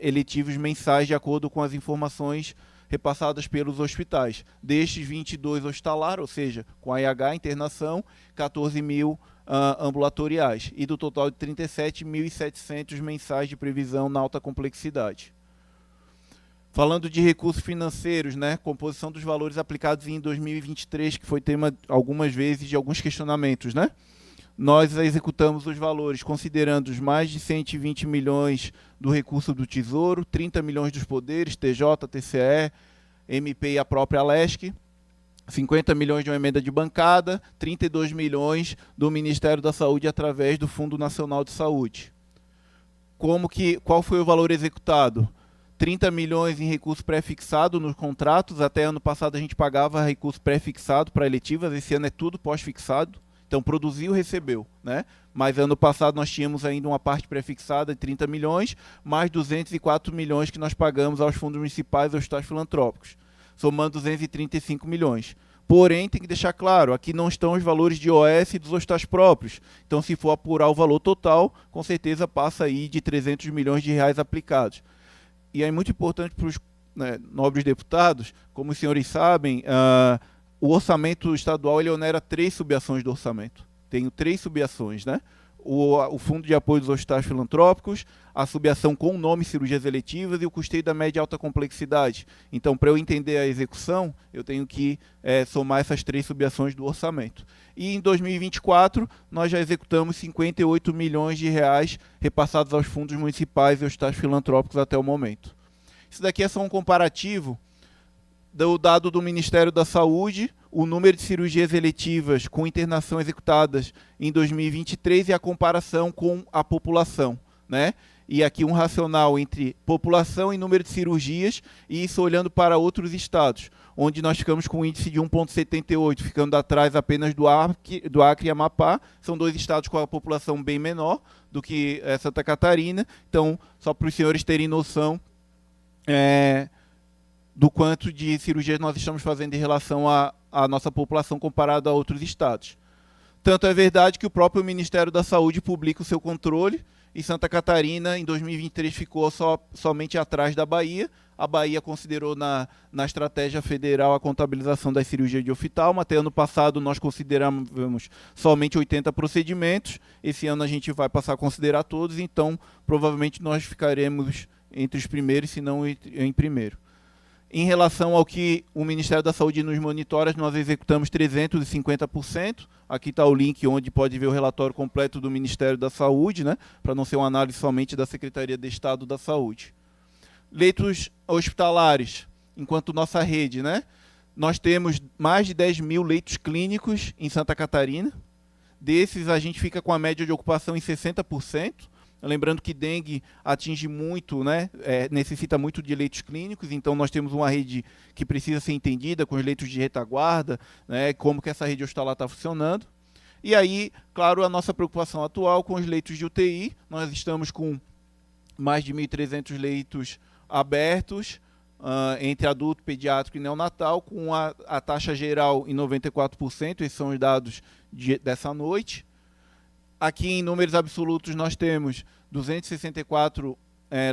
Speaker 3: eletivos mensais, de acordo com as informações repassadas pelos hospitais. Destes, 22 hospitalar, ou seja, com a IH, internação, 14 mil ambulatoriais. E do total de 37.700 mensais de previsão na alta complexidade. Falando de recursos financeiros, né, composição dos valores aplicados em 2023, que foi tema algumas vezes de alguns questionamentos, né? Nós executamos os valores considerando os mais de 120 milhões do recurso do Tesouro, 30 milhões dos poderes, TJ, TCE, MP e a própria Alesc, 50 milhões de uma emenda de bancada, 32 milhões do Ministério da Saúde através do Fundo Nacional de Saúde. Qual foi o valor executado? 30 milhões em recurso pré-fixado nos contratos. Até ano passado a gente pagava recurso pré-fixado para eletivas, esse ano é tudo pós-fixado. Então produziu, recebeu, né? Mas ano passado nós tínhamos ainda uma parte pré-fixada de 30 milhões, mais 204 milhões que nós pagamos aos fundos municipais e aos hospitais filantrópicos, somando 235 milhões. Porém, tem que deixar claro, aqui não estão os valores de OS e dos hospitais próprios. Então, se for apurar o valor total, com certeza passa aí de 300 milhões de reais aplicados. E é muito importante para os nobres deputados, como os senhores sabem, o orçamento estadual ele onera 3 subações do orçamento. Tenho 3 subações, né? O Fundo de Apoio dos Hospitais Filantrópicos, a subação com o nome cirurgias eletivas e o custeio da média e alta complexidade. Então, para eu entender a execução, eu tenho que somar essas 3 subações do orçamento. E em 2024, nós já executamos 58 milhões de reais repassados aos fundos municipais e hospitais filantrópicos até o momento. Isso daqui é só um comparativo do dado do Ministério da Saúde, o número de cirurgias eletivas com internação executadas em 2023 e a comparação com a população, né? E aqui um racional entre população e número de cirurgias, e isso olhando para outros estados, onde nós ficamos com um índice de 1,78, ficando atrás apenas do Acre e Amapá. São 2 estados com a população bem menor do que Santa Catarina. Então, só para os senhores terem noção do quanto de cirurgias nós estamos fazendo em relação à nossa população comparado a outros estados. Tanto é verdade que o próprio Ministério da Saúde publica o seu controle, e Santa Catarina, em 2023, ficou somente atrás da Bahia. A Bahia considerou na estratégia federal a contabilização das cirurgias de oftalmo. Até ano passado nós consideramos somente 80 procedimentos. Esse ano a gente vai passar a considerar todos, então provavelmente nós ficaremos entre os primeiros, se não em primeiro. Em relação ao que o Ministério da Saúde nos monitora, nós executamos 350%. Aqui está o link onde pode ver o relatório completo do Ministério da Saúde, né, para não ser uma análise somente da Secretaria de Estado da Saúde. Leitos hospitalares, enquanto nossa rede, né, nós temos mais de 10 mil leitos clínicos em Santa Catarina. Desses, a gente fica com a média de ocupação em 60%. Lembrando que dengue atinge muito, né, necessita muito de leitos clínicos, então nós temos uma rede que precisa ser entendida com os leitos de retaguarda, né, como que essa rede hospitalar está funcionando. E aí, claro, a nossa preocupação atual com os leitos de UTI, nós estamos com mais de 1.300 leitos abertos, entre adulto, pediátrico e neonatal, com a taxa geral em 94%, esses são os dados dessa noite. Aqui, em números absolutos, nós temos 264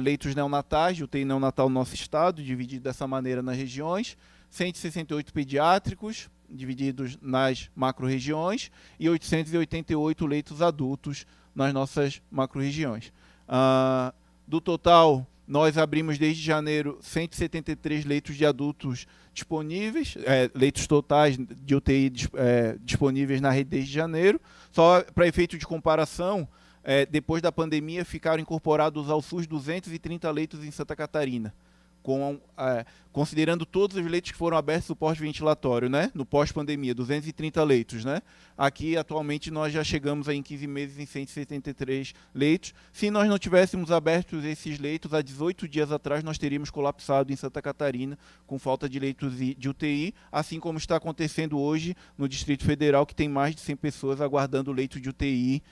Speaker 3: leitos neonatais, de UTI neonatal no nosso estado, dividido dessa maneira nas regiões, 168 pediátricos, divididos nas macro-regiões, e 888 leitos adultos nas nossas macro-regiões. Do total, nós abrimos desde janeiro 173 leitos de adultos disponíveis, leitos totais de UTI disponíveis na rede desde janeiro. Só para efeito de comparação, depois da pandemia ficaram incorporados ao SUS 230 leitos em Santa Catarina, considerando todos os leitos que foram abertos no pós-ventilatório, né? No pós-pandemia, 230 leitos, né? Aqui, atualmente, nós já chegamos em 15 meses em 173 leitos. Se nós não tivéssemos abertos esses leitos, há 18 dias atrás, nós teríamos colapsado em Santa Catarina com falta de leitos de UTI, assim como está acontecendo hoje no Distrito Federal, que tem mais de 100 pessoas aguardando leito de UTI,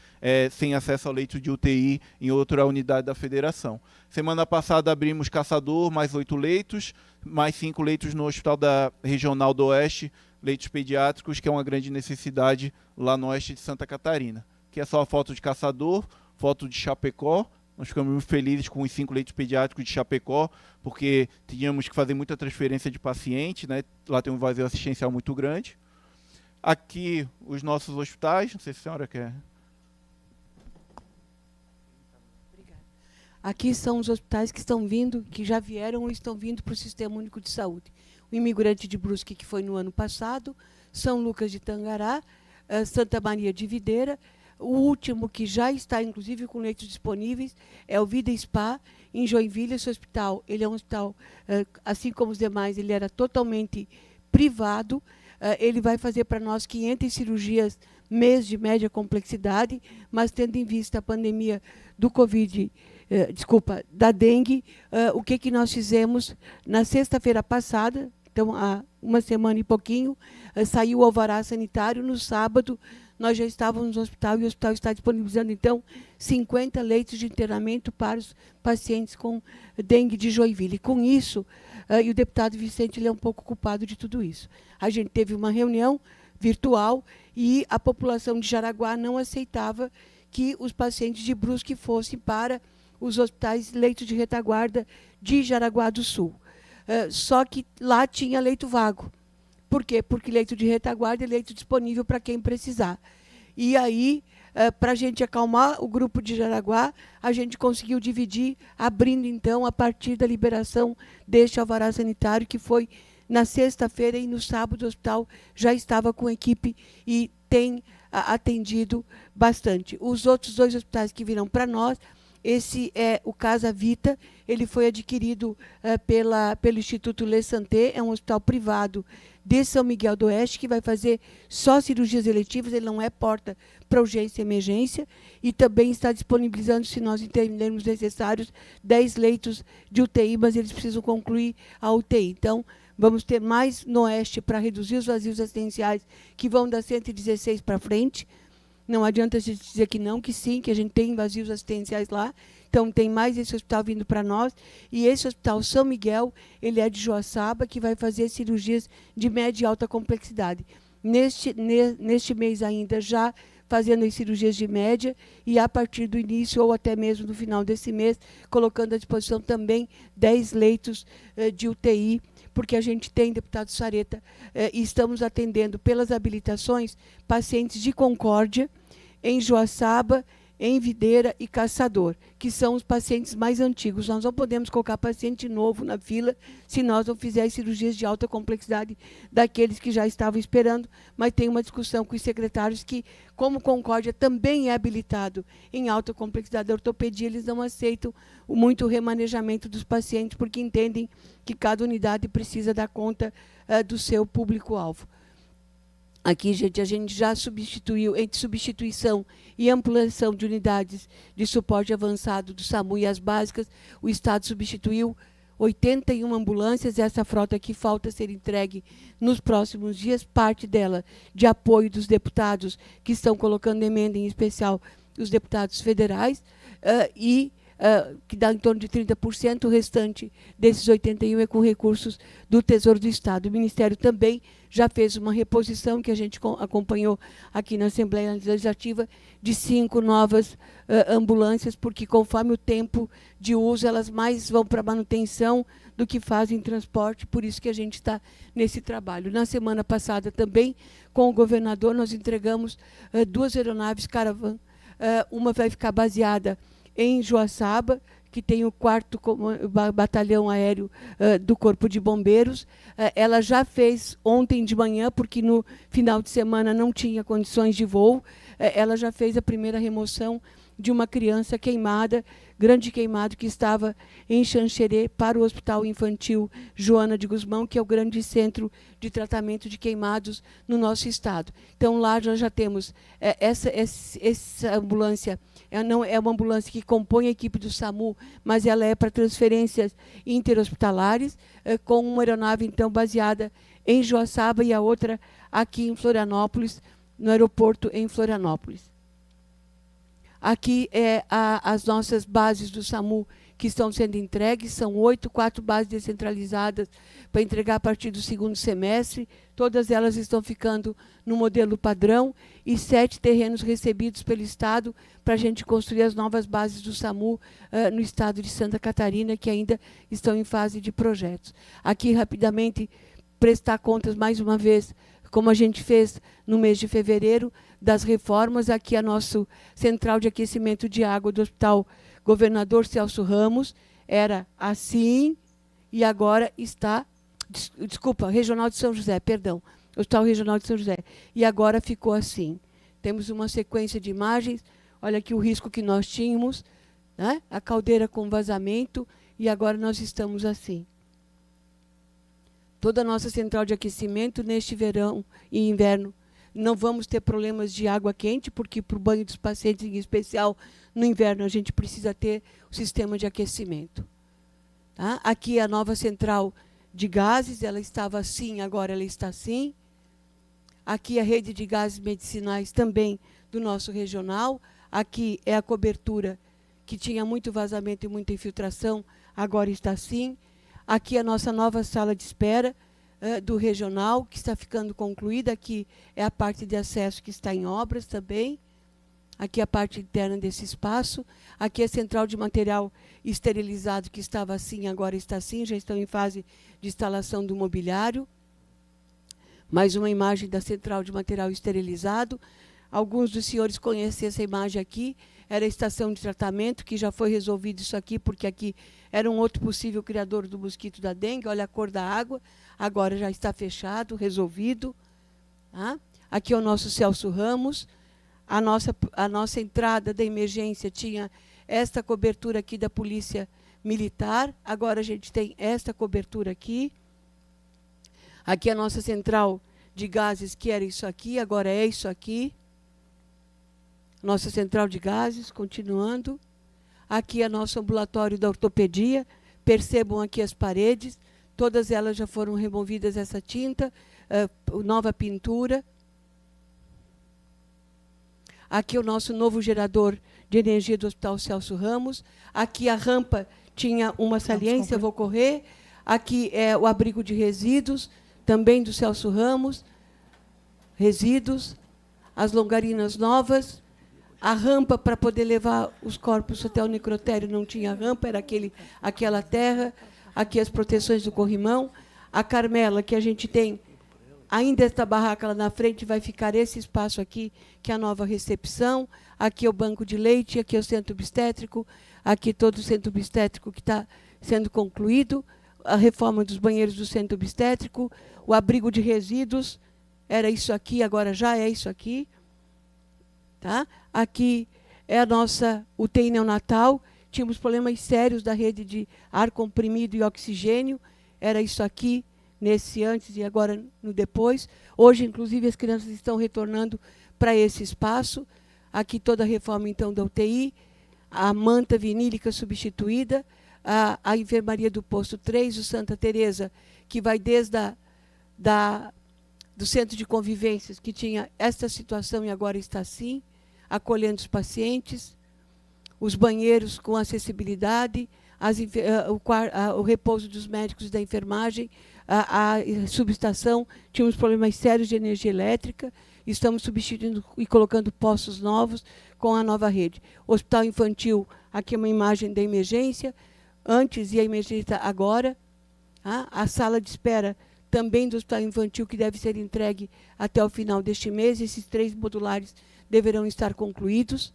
Speaker 3: sem acesso ao leito de UTI em outra unidade da federação. Semana passada abrimos Caçador, mais 8 leitos, mais 5 leitos no Hospital da Regional do Oeste, leitos pediátricos, que é uma grande necessidade lá no oeste de Santa Catarina. Aqui é só a foto de Caçador, foto de Chapecó. Nós ficamos muito felizes com os 5 leitos pediátricos de Chapecó, porque tínhamos que fazer muita transferência de paciente, né? Lá tem um vazio assistencial muito grande. Aqui os nossos hospitais, não sei se a senhora quer...
Speaker 2: Aqui são os hospitais que estão vindo, que já vieram ou estão vindo para o Sistema Único de Saúde. O Imigrante de Brusque, que foi no ano passado, São Lucas de Tangará, Santa Maria de Videira. O último, que já está, inclusive, com leitos disponíveis, é o Vida Spa, em Joinville. Esse hospital, ele é um hospital, assim como os demais, ele era totalmente privado. Ele vai fazer para nós 500 cirurgias mês de média complexidade, mas tendo em vista a pandemia do Covid, da dengue, o que nós fizemos na sexta-feira passada, então há uma semana e pouquinho, saiu o alvará sanitário. No sábado nós já estávamos no hospital e o hospital está disponibilizando, então, 50 leitos de internamento para os pacientes com dengue de Joinville. Com isso, e o deputado Vicente, ele é um pouco culpado de tudo isso. A gente teve uma reunião virtual e a população de Jaraguá não aceitava que os pacientes de Brusque fossem para os hospitais leitos de retaguarda de Jaraguá do Sul. Só que lá tinha leito vago. Por quê? Porque leito de retaguarda é leito disponível para quem precisar. E aí, para a gente acalmar o grupo de Jaraguá, a gente conseguiu dividir, abrindo, então, a partir da liberação deste alvará sanitário, que foi na sexta-feira, e no sábado o hospital já estava com equipe e tem atendido bastante. Os outros 2 hospitais que virão para nós, esse é o Casa Vita, ele foi adquirido pelo Instituto Le Santé, é um hospital privado de São Miguel do Oeste, que vai fazer só cirurgias eletivas, ele não é porta para urgência e emergência, e também está disponibilizando, se nós entendermos necessários, 10 leitos de UTI, mas eles precisam concluir a UTI. Então, vamos ter mais no Oeste para reduzir os vazios assistenciais, que vão da 116 para frente. Não adianta a gente dizer que não, que sim, que a gente tem vazios assistenciais lá. Então, tem mais esse hospital vindo para nós. E esse hospital São Miguel, ele é de Joaçaba, que vai fazer cirurgias de média e alta complexidade. Neste mês ainda, já fazendo as cirurgias de média, e a partir do início, ou até mesmo no final desse mês, colocando à disposição também 10 leitos de UTI, porque a gente tem, deputado Sareta, e estamos atendendo pelas habilitações pacientes de Concórdia, em Joaçaba, em Videira e Caçador, que são os pacientes mais antigos. Nós não podemos colocar paciente novo na fila se nós não fizermos cirurgias de alta complexidade daqueles que já estavam esperando, mas tem uma discussão com os secretários que, como Concórdia também é habilitado em alta complexidade da ortopedia, eles não aceitam muito o remanejamento dos pacientes, porque entendem que cada unidade precisa dar conta do seu público-alvo. Aqui, gente, a gente já substituiu, entre substituição e ampliação de unidades de suporte avançado do SAMU e as básicas, o Estado substituiu 81 ambulâncias. Essa frota aqui falta ser entregue nos próximos dias, parte dela de apoio dos deputados que estão colocando emenda, em especial os deputados federais, que dá em torno de 30%, o restante desses 81 é com recursos do Tesouro do Estado. O Ministério também já fez uma reposição, que a gente acompanhou aqui na Assembleia Legislativa, de 5 novas ambulâncias, porque conforme o tempo de uso, elas mais vão para manutenção do que fazem transporte, por isso que a gente está nesse trabalho. Na semana passada também, com o governador, nós entregamos 2 aeronaves Caravan. Uma vai ficar baseada em Joaçaba, que tem o 4º Batalhão Aéreo do Corpo de Bombeiros. Ela já fez ontem de manhã, porque no final de semana não tinha condições de voo, ela já fez a primeira remoção de uma criança queimada, grande queimado, que estava em Xanxerê, para o Hospital Infantil Joana de Guzmão, que é o grande centro de tratamento de queimados no nosso estado. Então, lá já temos essa ambulância. Não é uma ambulância que compõe a equipe do SAMU, mas ela é para transferências interhospitalares, com uma aeronave, então, baseada em Joaçaba e a outra aqui em Florianópolis, no aeroporto em Florianópolis. Aqui as nossas bases do SAMU que estão sendo entregues, são 8, 4 bases descentralizadas para entregar a partir do 2º semestre. Todas elas estão ficando no modelo padrão, e 7 terrenos recebidos pelo Estado para a gente construir as novas bases do SAMU no estado de Santa Catarina, que ainda estão em fase de projetos. Aqui, rapidamente, prestar contas mais uma vez, como a gente fez no mês de fevereiro, das reformas. Aqui a nossa central de aquecimento de água do Hospital Governador Celso Ramos era assim, e agora está, desculpa, Regional de São José, perdão, Hospital Regional de São José, e agora ficou assim. Temos uma sequência de imagens, olha aqui o risco que nós tínhamos, né? A caldeira com vazamento, e agora nós estamos assim. Toda a nossa central de aquecimento, neste verão e inverno, não vamos ter problemas de água quente, porque para o banho dos pacientes, em especial no inverno, a gente precisa ter o sistema de aquecimento. Tá? Aqui a nova central de gases, ela estava assim, agora ela está assim. Aqui a rede de gases medicinais também do nosso regional. Aqui é a cobertura que tinha muito vazamento e muita infiltração, agora está assim. Aqui a nossa nova sala de espera do regional, que está ficando concluída. Aqui é a parte de acesso que está em obras também. Aqui a parte interna desse espaço. Aqui a central de material esterilizado, que estava assim, agora está assim, já estão em fase de instalação do mobiliário. Mais uma imagem da central de material esterilizado. Alguns dos senhores conhecem essa imagem aqui. Era a estação de tratamento, que já foi resolvido isso aqui, porque aqui era um outro possível criador do mosquito da dengue. Olha a cor da água, agora já está fechado, resolvido. Tá? Aqui é o nosso Celso Ramos. A nossa entrada da emergência tinha esta cobertura aqui da Polícia Militar. Agora a gente tem esta cobertura aqui. Aqui é a nossa central de gases, que era isso aqui, agora é isso aqui. Nossa central de gases, continuando. Aqui é nosso ambulatório da ortopedia. Percebam aqui as paredes. Todas elas já foram removidas essa tinta, nova pintura. Aqui é o nosso novo gerador de energia do Hospital Celso Ramos. Aqui a rampa tinha uma saliência, vou correr. Aqui é o abrigo de resíduos, também do Celso Ramos. Resíduos. As longarinas novas. A rampa para poder levar os corpos até o necrotério não tinha rampa, era aquela terra. Aqui as proteções do corrimão. A Carmela, que a gente tem Ainda esta barraca lá na frente vai ficar esse espaço aqui, que é a nova recepção. Aqui é o banco de leite, aqui é o centro obstétrico, aqui todo o centro obstétrico que está sendo concluído, a reforma dos banheiros do centro obstétrico, o abrigo de resíduos, era isso aqui, agora já é isso aqui. Tá? Aqui é a nossa UTI neonatal, tínhamos problemas sérios da rede de ar comprimido e oxigênio, era isso aqui, nesse antes e agora no depois. Hoje, inclusive, as crianças estão retornando para esse espaço. Aqui toda a reforma, então, da UTI, a manta vinílica substituída, a enfermaria do posto 3, o Santa Teresa, que vai desde do centro de convivências, que tinha esta situação e agora está assim, acolhendo os pacientes, os banheiros com acessibilidade, o repouso dos médicos e da enfermagem, a subestação, tínhamos problemas sérios de energia elétrica, estamos substituindo e colocando postos novos com a nova rede. Hospital infantil, aqui é uma imagem da emergência, antes e a emergência agora. A sala de espera também do hospital infantil, que deve ser entregue até o final deste mês. Esses 3 modulares deverão estar concluídos.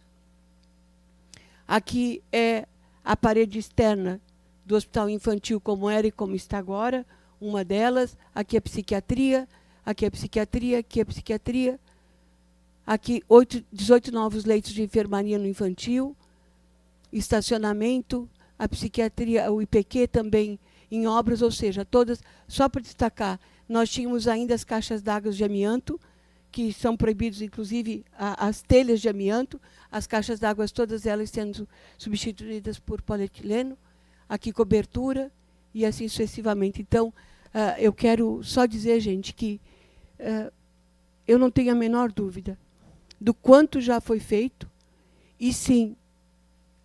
Speaker 2: Aqui é a parede externa do hospital infantil, como era e como está agora, uma delas. Aqui é psiquiatria, aqui é psiquiatria, aqui é psiquiatria. Aqui 18 novos leitos de enfermaria no infantil, estacionamento, a psiquiatria, o IPQ também em obras, ou seja, todas, só para destacar, nós tínhamos ainda as caixas d'água de amianto, que são proibidos, inclusive, as telhas de amianto, as caixas d'água, todas elas sendo substituídas por polietileno, aqui cobertura, e assim sucessivamente. Então, eu quero só dizer, gente, que eu não tenho a menor dúvida do quanto já foi feito, e sim,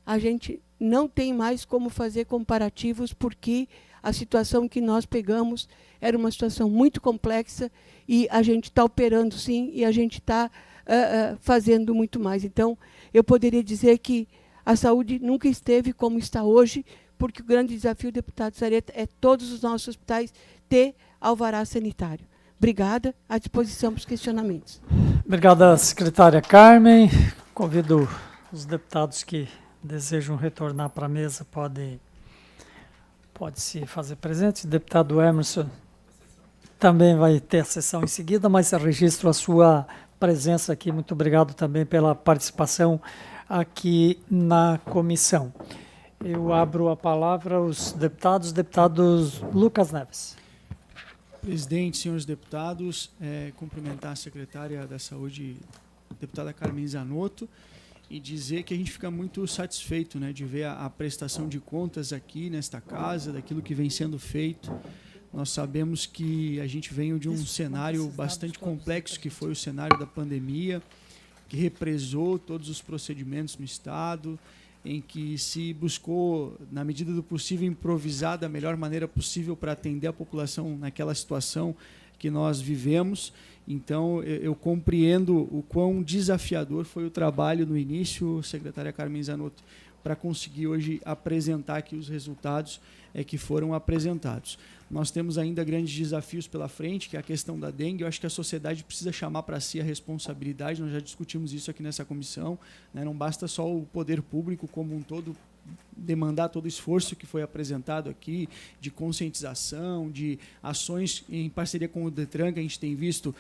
Speaker 2: a gente não tem mais como fazer comparativos, porque a situação que nós pegamos era uma situação muito complexa e a gente está operando, sim, e a gente está fazendo muito mais. Então, eu poderia dizer que a saúde nunca esteve como está hoje, porque o grande desafio, deputado Sareta, é todos os nossos hospitais ter alvará sanitário. Obrigada, à disposição para os questionamentos.
Speaker 1: Obrigada, secretária Carmen. Convido os deputados que desejam retornar para a mesa, pode se fazer presente. O deputado Emerson também vai ter a sessão em seguida, mas registro a sua presença aqui. Muito obrigado também pela participação aqui na comissão. Eu abro a palavra aos deputados. Deputado Lucas Neves.
Speaker 4: Presidente, senhores deputados, cumprimentar a secretária da Saúde, deputada Carmen Zanotto, e dizer que a gente fica muito satisfeito, né, de ver a prestação de contas aqui nesta casa, daquilo que vem sendo feito. Nós sabemos que a gente veio de um cenário bastante complexo, que foi o cenário da pandemia, que represou todos os procedimentos no Estado, em que se buscou, na medida do possível, improvisar da melhor maneira possível para atender a população naquela situação que nós vivemos. Então, eu compreendo o quão desafiador foi o trabalho no início, secretária Carmen Zanotto, para conseguir hoje apresentar aqui os resultados que foram apresentados. Nós temos ainda grandes desafios pela frente, que é a questão da dengue. Eu acho que a sociedade precisa chamar para si a responsabilidade, nós já discutimos isso aqui nessa comissão, né? Não basta só o poder público como um todo demandar todo o esforço que foi apresentado aqui, de conscientização, de ações em parceria com o Detran, que a gente tem visto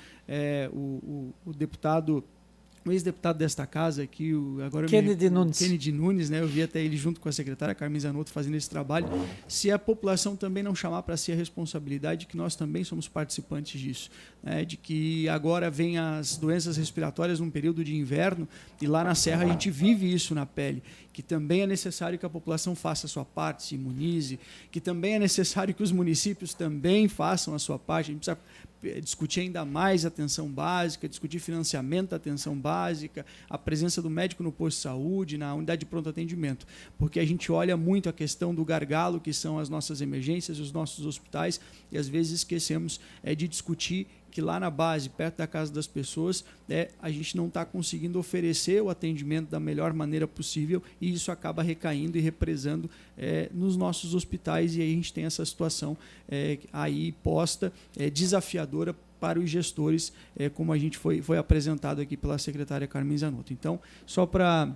Speaker 4: o deputado, o ex-deputado desta casa aqui,
Speaker 1: Kennedy
Speaker 4: Nunes, né? Eu vi até ele junto com a secretária Carmen Zanotto fazendo esse trabalho. Se a população também não chamar para si a responsabilidade, que nós também somos participantes disso, né? De que agora vem as doenças respiratórias num período de inverno, e lá na Serra a gente vive isso na pele, que também é necessário que a população faça a sua parte, se imunize, que também é necessário que os municípios também façam a sua parte. A gente precisa discutir ainda mais a atenção básica, discutir financiamento da atenção básica, a presença do médico no posto de saúde, na unidade de pronto atendimento, porque a gente olha muito a questão do gargalo, que são as nossas emergências, os nossos hospitais, e às vezes esquecemos de discutir que lá na base, perto da casa das pessoas, a gente não está conseguindo oferecer o atendimento da melhor maneira possível, e isso acaba recaindo e represando nos nossos hospitais, e aí a gente tem essa situação aí posta, desafiadora para os gestores, como a gente foi apresentado aqui pela secretária Carmen Zanotto. Então, só para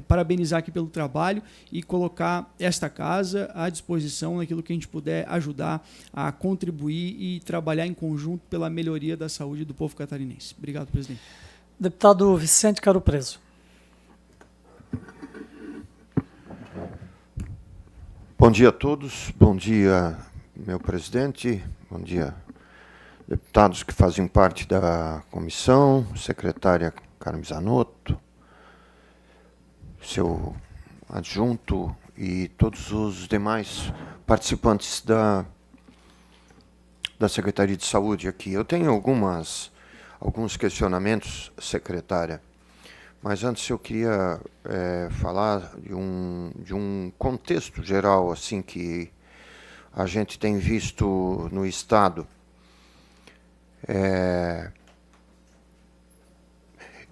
Speaker 4: parabenizar aqui pelo trabalho e colocar esta casa à disposição naquilo que a gente puder ajudar a contribuir e trabalhar em conjunto pela melhoria da saúde do povo catarinense. Obrigado, presidente.
Speaker 1: Deputado Vicente Caro Preso.
Speaker 5: Bom dia a todos, bom dia, meu presidente, bom dia, deputados que fazem parte da comissão, secretária Carmen Zanotto, seu adjunto e todos os demais participantes da Secretaria de Saúde aqui. Eu tenho alguns questionamentos, secretária, mas antes eu queria falar de um contexto geral assim que a gente tem visto no Estado.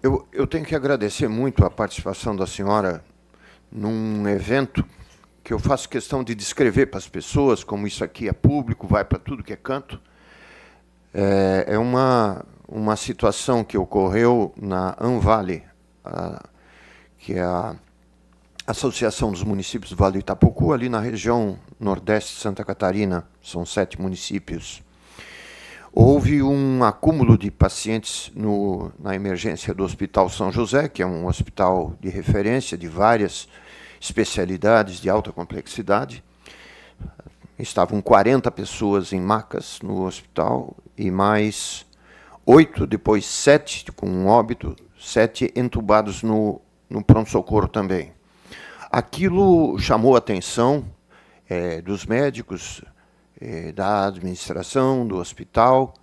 Speaker 5: Eu tenho que agradecer muito a participação da senhora num evento que eu faço questão de descrever para as pessoas, como isso aqui é público, vai para tudo que é canto. É uma situação que ocorreu na Anvale, que é a Associação dos Municípios do Vale do Itapocu, ali na região nordeste de Santa Catarina, são 7 municípios. Houve um acúmulo de pacientes na emergência do Hospital São José, que é um hospital de referência de várias especialidades de alta complexidade. Estavam 40 pessoas em macas no hospital e mais 8, depois 7 com um óbito, 7 entubados no pronto-socorro também. Aquilo chamou a atenção dos médicos, da administração, do hospital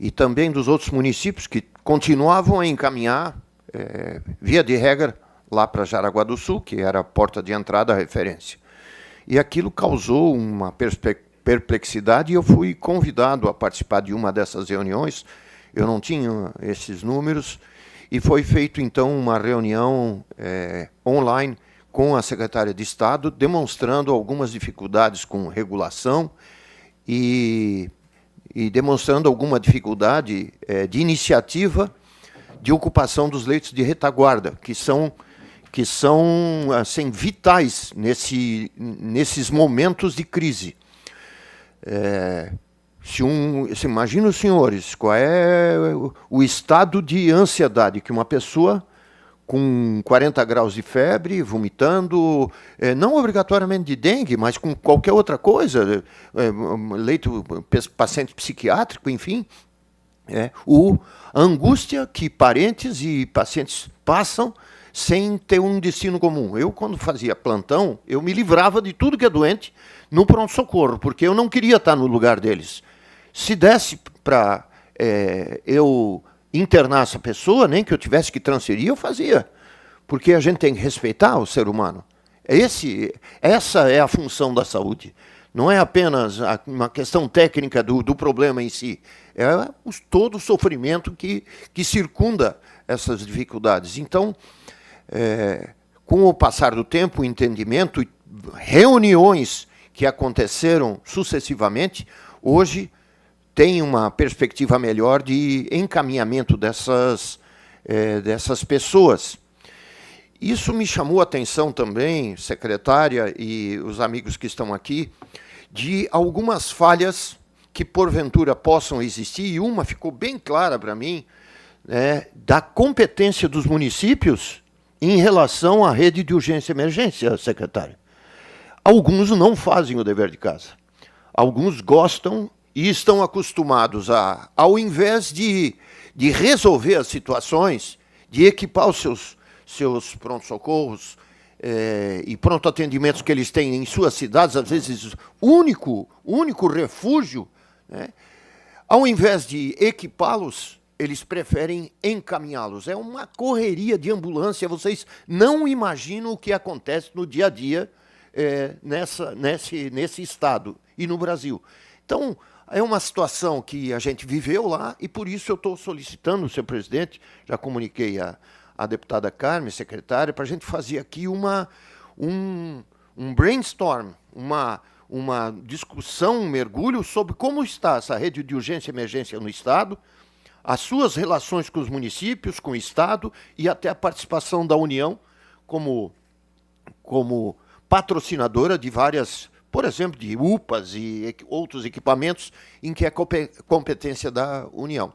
Speaker 5: e também dos outros municípios que continuavam a encaminhar, via de regra, lá para Jaraguá do Sul, que era a porta de entrada, a referência. E aquilo causou uma perplexidade e eu fui convidado a participar de uma dessas reuniões. Eu não tinha esses números e foi feito, então, uma reunião online com a secretária de Estado, demonstrando algumas dificuldades com regulação e demonstrando alguma dificuldade de iniciativa de ocupação dos leitos de retaguarda, que são assim, vitais nesses momentos de crise. Imagina os senhores, qual é o estado de ansiedade que uma pessoa com 40 graus de febre, vomitando, não obrigatoriamente de dengue, mas com qualquer outra coisa, leito, paciente psiquiátrico, enfim, a angústia que parentes e pacientes passam sem ter um destino comum. Eu, quando fazia plantão, eu me livrava de tudo que é doente no pronto-socorro, porque eu não queria estar no lugar deles. Se desse para eu internar essa pessoa, nem que eu tivesse que transferir, eu fazia. Porque a gente tem que respeitar o ser humano. Essa é a função da saúde. Não é apenas uma questão técnica do problema em si. É todo o sofrimento que circunda essas dificuldades. Então, com o passar do tempo, o entendimento, reuniões que aconteceram sucessivamente, hoje tem uma perspectiva melhor de encaminhamento dessas pessoas. Isso me chamou a atenção também, secretária e os amigos que estão aqui, de algumas falhas que porventura possam existir, e uma ficou bem clara para mim, da competência dos municípios em relação à rede de urgência e emergência, secretária. Alguns não fazem o dever de casa. Alguns gostam e estão acostumados ao invés de resolver as situações, de equipar os seus pronto-socorros e pronto-atendimentos que eles têm em suas cidades, às vezes único refúgio, ao invés de equipá-los, eles preferem encaminhá-los. É uma correria de ambulância, vocês não imaginam o que acontece no dia a dia nesse estado e no Brasil. Então, é uma situação que a gente viveu lá e, por isso, eu estou solicitando, senhor presidente, já comuniquei a deputada Carmen, secretária, para a gente fazer aqui um brainstorm, uma discussão, um mergulho sobre como está essa rede de urgência e emergência no Estado, as suas relações com os municípios, com o Estado e até a participação da União como patrocinadora de várias, por exemplo, de UPAs e outros equipamentos em que é competência da União.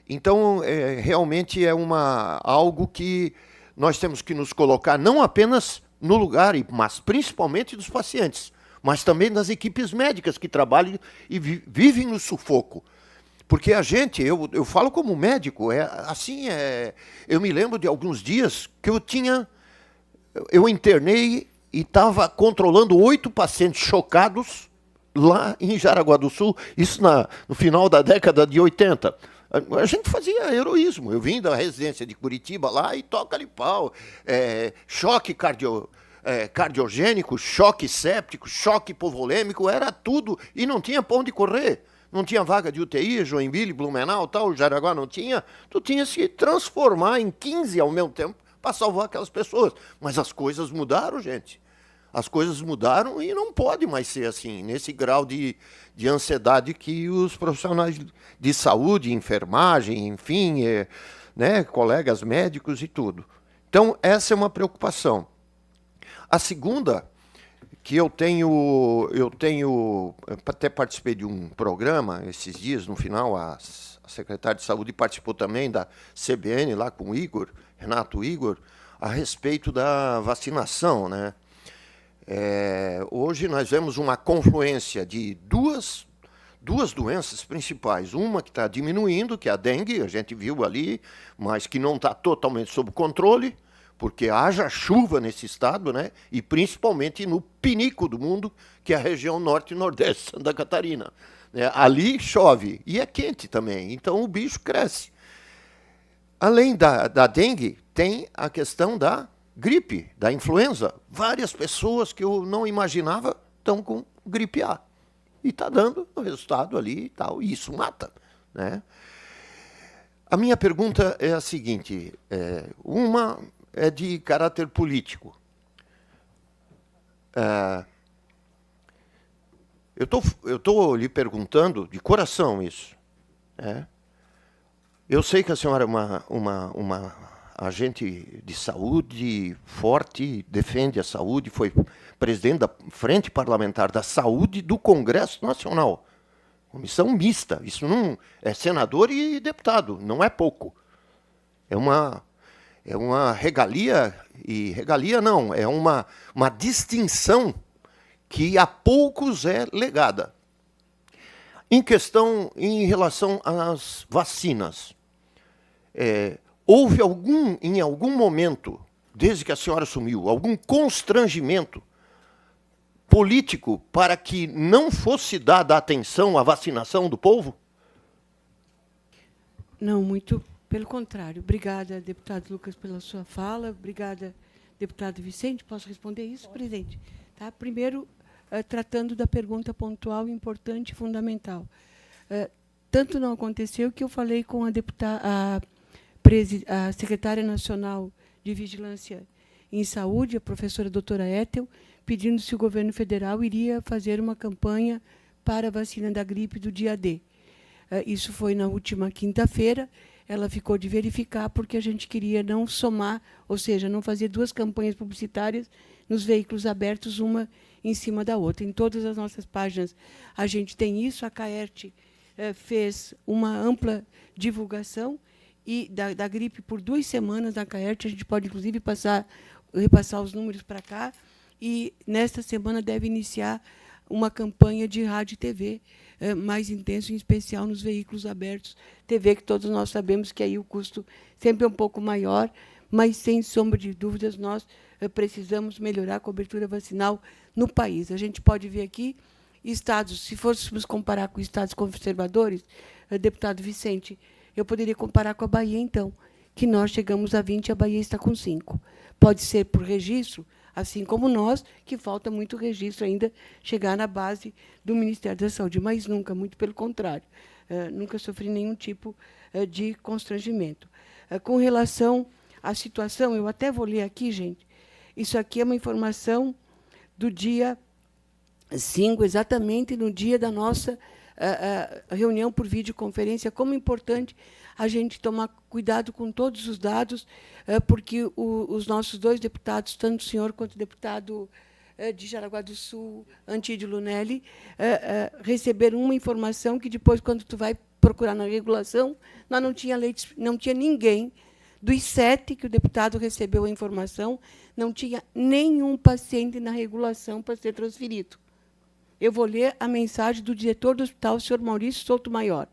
Speaker 5: Então, realmente é algo que nós temos que nos colocar não apenas no lugar, mas principalmente dos pacientes, mas também das equipes médicas que trabalham e vivem no sufoco. Porque a gente, eu falo como médico, eu me lembro de alguns dias que eu internei e estava controlando 8 pacientes chocados lá em Jaraguá do Sul, isso no final da década de 80. A gente fazia heroísmo. Eu vim da residência de Curitiba lá e toca ali pau. Choque cardiogênico, choque séptico, choque hipovolêmico, era tudo. E não tinha pra onde correr. Não tinha vaga de UTI, Joinville, Blumenau, tal, Jaraguá não tinha. Tu tinha que se transformar em 15 ao mesmo tempo para salvar aquelas pessoas. Mas as coisas mudaram, gente. As coisas mudaram e não pode mais ser assim, nesse grau de ansiedade que os profissionais de saúde, enfermagem, enfim, colegas médicos e tudo. Então, essa é uma preocupação. A segunda, que eu até participei de um programa esses dias, no final, a secretária de Saúde participou também da CBN, lá com o Igor, Renato Igor, a respeito da vacinação, né? Hoje nós vemos uma confluência de duas doenças principais. Uma que está diminuindo, que é a dengue, a gente viu ali, mas que não está totalmente sob controle, porque haja chuva nesse estado, né? E principalmente no pinico do mundo, que é a região norte e nordeste de Santa Catarina. Ali chove e é quente também, então o bicho cresce. Além da dengue, tem a questão da gripe, da influenza. Várias pessoas que eu não imaginava estão com gripe A. E está dando o resultado ali e tal, e isso mata, né? A minha pergunta é a seguinte, uma é de caráter político. Eu estou lhe perguntando, de coração isso. Eu sei que a senhora é uma agente de saúde forte, defende a saúde, foi presidente da Frente Parlamentar da Saúde do Congresso Nacional. Comissão mista, isso não é senador e deputado, não é pouco. É uma regalia, e regalia não, é uma distinção que a poucos é legada. Em relação às vacinas, houve em algum momento, desde que a senhora assumiu, algum constrangimento político para que não fosse dada atenção à vacinação do povo?
Speaker 2: Não, muito pelo contrário. Obrigada, deputado Lucas, pela sua fala. Obrigada, deputado Vicente. Posso responder isso, presidente? Tá? Primeiro, tratando da pergunta pontual, importante e fundamental. Tanto não aconteceu que eu falei com a secretária nacional de Vigilância em Saúde, a professora doutora Ethel, pedindo se o governo federal iria fazer uma campanha para a vacina da gripe do dia D. Isso foi na última quinta-feira. Ela ficou de verificar porque a gente queria não somar, ou seja, não fazer 2 campanhas publicitárias nos veículos abertos, uma em cima da outra. Em todas as nossas páginas a gente tem isso. A CAERT fez uma ampla divulgação e da gripe por 2 semanas na CAERT. A gente pode, inclusive, repassar os números para cá. E, nesta semana, deve iniciar uma campanha de rádio e TV mais intenso, em especial nos veículos abertos. TV, que todos nós sabemos que aí o custo sempre é um pouco maior, mas, sem sombra de dúvidas, nós precisamos melhorar a cobertura vacinal no país. A gente pode ver aqui estados, se fôssemos comparar com estados conservadores, deputado Vicente, eu poderia comparar com a Bahia, então, que nós chegamos a 20, a Bahia está com 5. Pode ser por registro, assim como nós, que falta muito registro ainda chegar na base do Ministério da Saúde, mas nunca, muito pelo contrário, nunca sofri nenhum tipo de constrangimento. Com relação à situação, eu até vou ler aqui, gente, isso aqui é uma informação do dia Cinco, exatamente no dia da nossa reunião por videoconferência, como é importante a gente tomar cuidado com todos os dados, porque os nossos dois deputados, tanto o senhor quanto o deputado de Jaraguá do Sul, Antídio Lunelli, receberam uma informação que depois, quando tu vai procurar na regulação, nós não tinha ninguém. Dos 7 que o deputado recebeu a informação, não tinha nenhum paciente na regulação para ser transferido. Eu vou ler a mensagem do diretor do hospital, o senhor Maurício Souto Maior.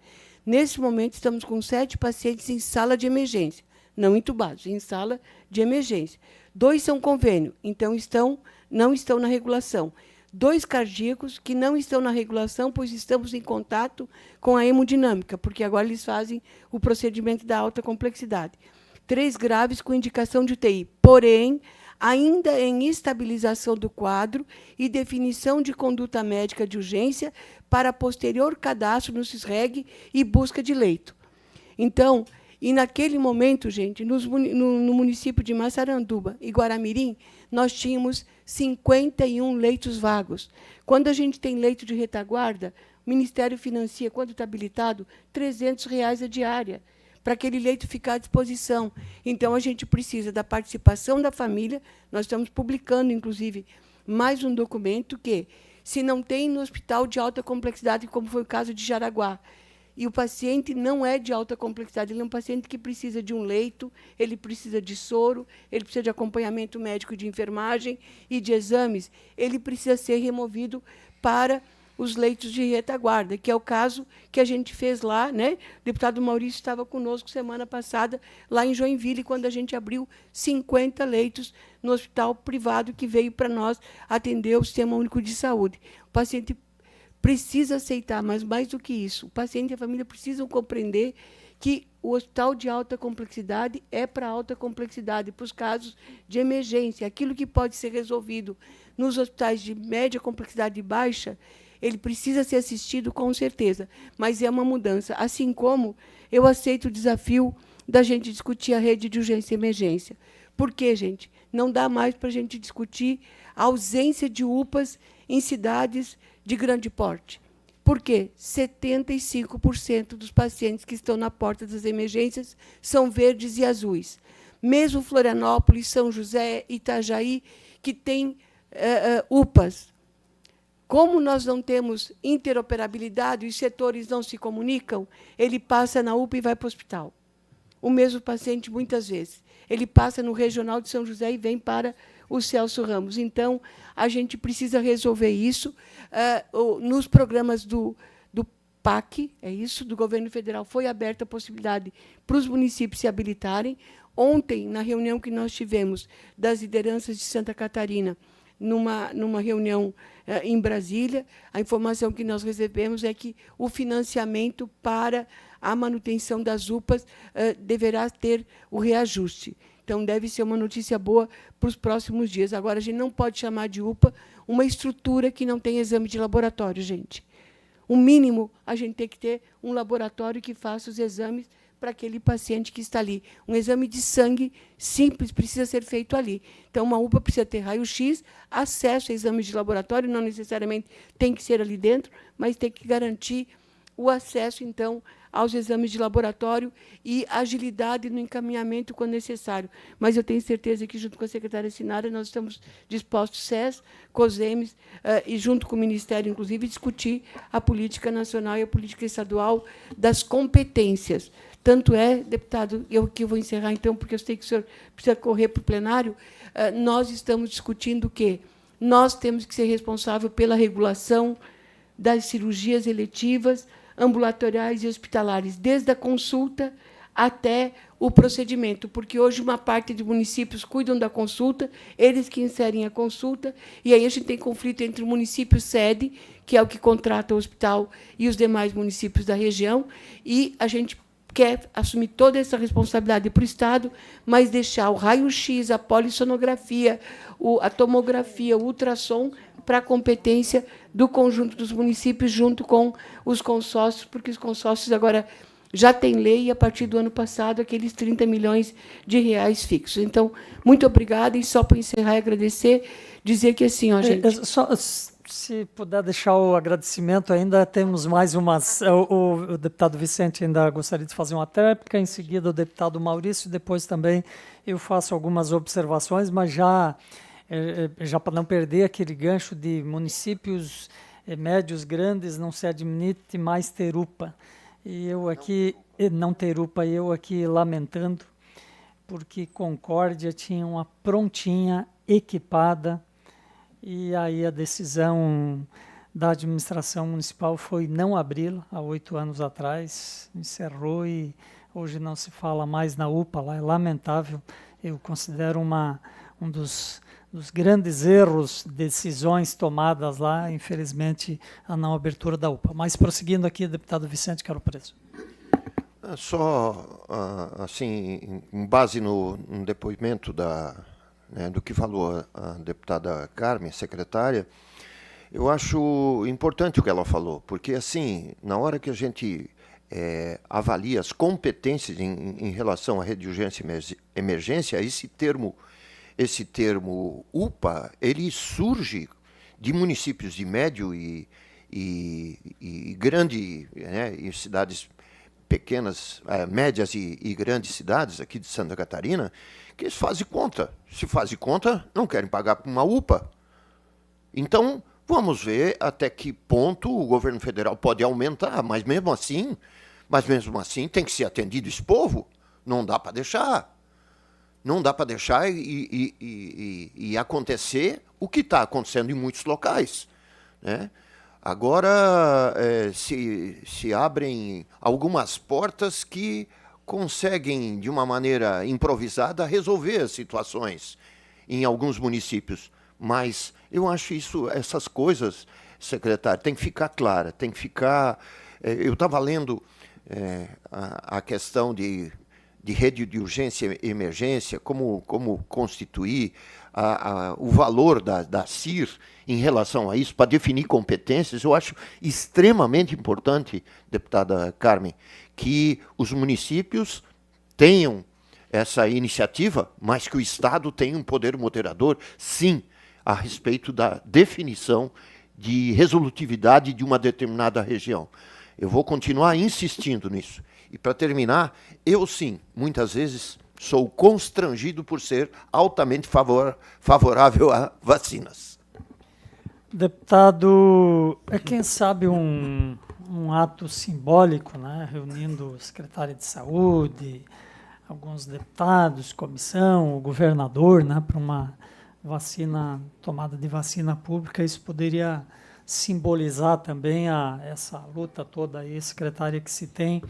Speaker 2: Nesse momento, estamos com 7 pacientes em sala de emergência, não entubados, em sala de emergência. 2 são convênio, então não estão na regulação. 2 cardíacos que não estão na regulação, pois estamos em contato com a hemodinâmica, porque agora eles fazem o procedimento da alta complexidade. 3 graves com indicação de UTI, porém, ainda em estabilização do quadro e definição de conduta médica de urgência para posterior cadastro no CISREG e busca de leito. Então, e naquele momento, gente, no município de Massaranduba e Guaramirim, nós tínhamos 51 leitos vagos. Quando a gente tem leito de retaguarda, o Ministério financia, quando está habilitado, R$300 a diária, para aquele leito ficar à disposição. Então, a gente precisa da participação da família. Nós estamos publicando, inclusive, mais um documento que, se não tem no hospital de alta complexidade, como foi o caso de Jaraguá, e o paciente não é de alta complexidade, ele é um paciente que precisa de um leito, ele precisa de soro, ele precisa de acompanhamento médico de enfermagem e de exames, ele precisa ser removido para os leitos de retaguarda, que é o caso que a gente fez lá, né? O deputado Maurício estava conosco semana passada, lá em Joinville, quando a gente abriu 50 leitos no hospital privado que veio para nós atender o Sistema Único de Saúde. O paciente precisa aceitar, mas mais do que isso, o paciente e a família precisam compreender que o hospital de alta complexidade é para alta complexidade, para os casos de emergência. Aquilo que pode ser resolvido nos hospitais de média complexidade e baixa, ele precisa ser assistido com certeza, mas é uma mudança. Assim como eu aceito o desafio da gente discutir a rede de urgência e emergência. Por quê, gente? Não dá mais para a gente discutir a ausência de UPAs em cidades de grande porte. Por quê? 75% dos pacientes que estão na porta das emergências são verdes e azuis. Mesmo Florianópolis, São José, Itajaí, que tem UPAs. Como nós não temos interoperabilidade, os setores não se comunicam, ele passa na UPA e vai para o hospital. O mesmo paciente, muitas vezes. Ele passa no Regional de São José e vem para o Celso Ramos. Então, a gente precisa resolver isso. Nos programas do PAC, é isso, do governo federal, foi aberta a possibilidade para os municípios se habilitarem. Ontem, na reunião que nós tivemos das lideranças de Santa Catarina, numa reunião em Brasília, a informação que nós recebemos é que o financiamento para a manutenção das UPAs deverá ter o reajuste. Então, deve ser uma notícia boa para os próximos dias. Agora, a gente não pode chamar de UPA uma estrutura que não tem exame de laboratório, gente. O mínimo, a gente tem que ter um laboratório que faça os exames para aquele paciente que está ali. Um exame de sangue simples precisa ser feito ali. Então, uma UPA precisa ter raio-x, acesso a exames de laboratório, não necessariamente tem que ser ali dentro, mas tem que garantir o acesso, então, aos exames de laboratório e agilidade no encaminhamento quando necessário. Mas eu tenho certeza que, junto com a secretária Sinara, nós estamos dispostos, SES, COSEMES, e junto com o Ministério, inclusive, discutir a política nacional e a política estadual das competências. Tanto é, deputado, eu que vou encerrar, então, porque eu sei que o senhor precisa correr para o plenário, nós estamos discutindo que nós temos que ser responsáveis pela regulação das cirurgias eletivas, ambulatoriais e hospitalares, desde a consulta até o procedimento, porque hoje uma parte de municípios cuidam da consulta, eles que inserem a consulta, e aí a gente tem conflito entre o município sede, que é o que contrata o hospital, e os demais municípios da região, e a gente quer assumir toda essa responsabilidade para o Estado, mas deixar o raio-x, a polissonografia, a tomografia, o ultrassom, para a competência do conjunto dos municípios, junto com os consórcios, porque os consórcios agora já têm lei, e, a partir do ano passado, aqueles 30 milhões de reais fixos. Então, muito obrigada, e só para encerrar e agradecer, dizer que, assim, ó, gente...
Speaker 1: Se puder deixar o agradecimento, ainda temos mais umas. O deputado Vicente ainda gostaria de fazer uma tréplica, em seguida o deputado Maurício, depois também eu faço algumas observações, mas já para não perder aquele gancho de municípios médios, grandes, não se admite mais ter UPA. E eu aqui, não ter UPA, eu aqui lamentando, porque Concórdia tinha uma prontinha, equipada, e aí a decisão da administração municipal foi não abri-la há 8 anos atrás, encerrou e hoje não se fala mais na UPA lá, é lamentável. Eu considero um dos grandes erros, decisões tomadas lá, infelizmente, a não abertura da UPA. Mas prosseguindo aqui, deputado Vicente Caro Preso.
Speaker 5: Só, assim, em base no depoimento do que falou a deputada Carmen, secretária, eu acho importante o que ela falou, porque, assim, na hora que a gente avalia as competências em relação à rede de urgência e emergência, esse termo UPA, ele surge de municípios de médio e grande, né, em cidades pequenas, médias e grandes cidades aqui de Santa Catarina, que eles fazem conta. Se fazem conta, não querem pagar por uma UPA. Então, vamos ver até que ponto o governo federal pode aumentar, mas mesmo assim tem que ser atendido esse povo. Não dá para deixar. Não dá para deixar e acontecer o que está acontecendo em muitos locais, né? Agora se abrem algumas portas que conseguem, de uma maneira improvisada, resolver as situações em alguns municípios. Mas eu acho essas coisas, secretário, tem que ficar clara, tem que ficar... eu estava lendo a questão de rede de urgência e emergência, como constituir o valor da CIR em relação a isso, para definir competências. Eu acho extremamente importante, deputada Carmen, que os municípios tenham essa iniciativa, mas que o Estado tenha um poder moderador, sim, a respeito da definição de resolutividade de uma determinada região. Eu vou continuar insistindo nisso. E, para terminar, eu sim, muitas vezes, sou constrangido por ser altamente favorável a vacinas.
Speaker 1: Deputado, quem sabe um ato simbólico, né, reunindo o secretário de Saúde, alguns deputados, comissão, o governador, né, para uma tomada de vacina pública, isso poderia simbolizar também essa luta toda aí, secretária, que se tem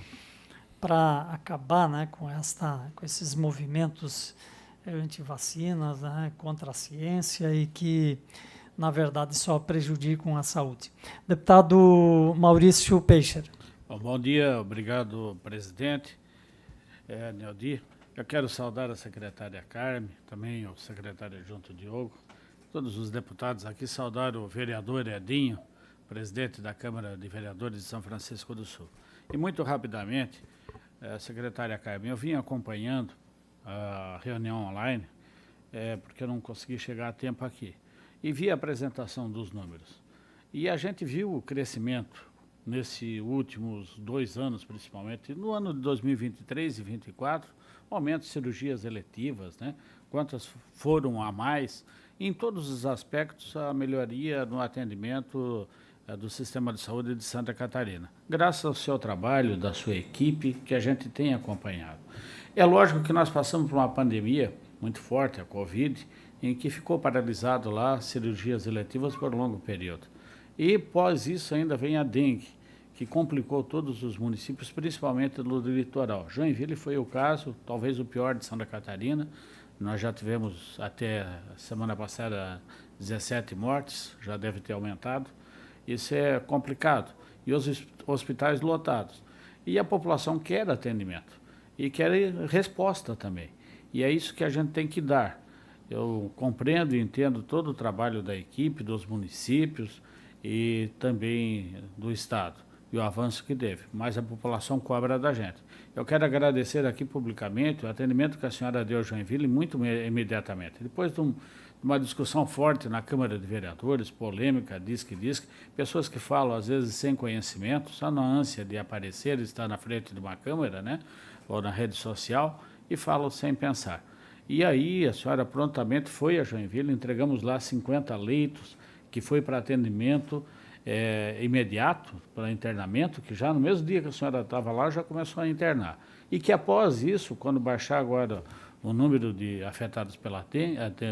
Speaker 1: para acabar, né, com esses movimentos anti-vacinas, né, contra a ciência e que, na verdade, só prejudicam a saúde. Deputado Maurício Peixer.
Speaker 6: Bom dia, obrigado, presidente. Neudi, eu quero saudar a secretária Carmen, também o secretário adjunto Diogo, todos os deputados aqui, saudar o vereador Edinho, presidente da Câmara de Vereadores de São Francisco do Sul. E muito rapidamente, secretária Carmen, eu vim acompanhando a reunião online, porque eu não consegui chegar a tempo aqui, e vi a apresentação dos números. E a gente viu o crescimento nesses últimos 2 anos, principalmente, no ano de 2023 e 2024, aumento de cirurgias eletivas, né? Quantas foram a mais, em todos os aspectos, a melhoria no atendimento do Sistema de Saúde de Santa Catarina. Graças ao seu trabalho, da sua equipe, que a gente tem acompanhado. É lógico que nós passamos por uma pandemia muito forte, a Covid, em que ficou paralisado lá cirurgias eletivas por um longo período. E, após isso, ainda vem a dengue, que complicou todos os municípios, principalmente no litoral. Joinville foi o caso, talvez o pior de Santa Catarina. Nós já tivemos, até a semana passada, 17 mortes, já deve ter aumentado. Isso é complicado. E os hospitais lotados. E a população quer atendimento. E quer resposta também. E é isso que a gente tem que dar. Eu compreendo e entendo todo o trabalho da equipe, dos municípios e também do Estado. e o avanço que teve, mas a população cobra da gente. Eu quero agradecer aqui publicamente o atendimento que a senhora deu a Joinville muito imediatamente. Depois de uma discussão forte na Câmara de Vereadores, polêmica, diz que, pessoas que falam às vezes sem conhecimento, só na ânsia de aparecer, estar na frente de uma câmera, né, ou na rede social, e falam sem pensar. E aí a senhora prontamente foi a Joinville, entregamos lá 50 leitos, que foi para atendimento imediato, para internamento, que já no mesmo dia que a senhora estava lá, já começou a internar. E que após isso, quando baixar agora o número de afetados pela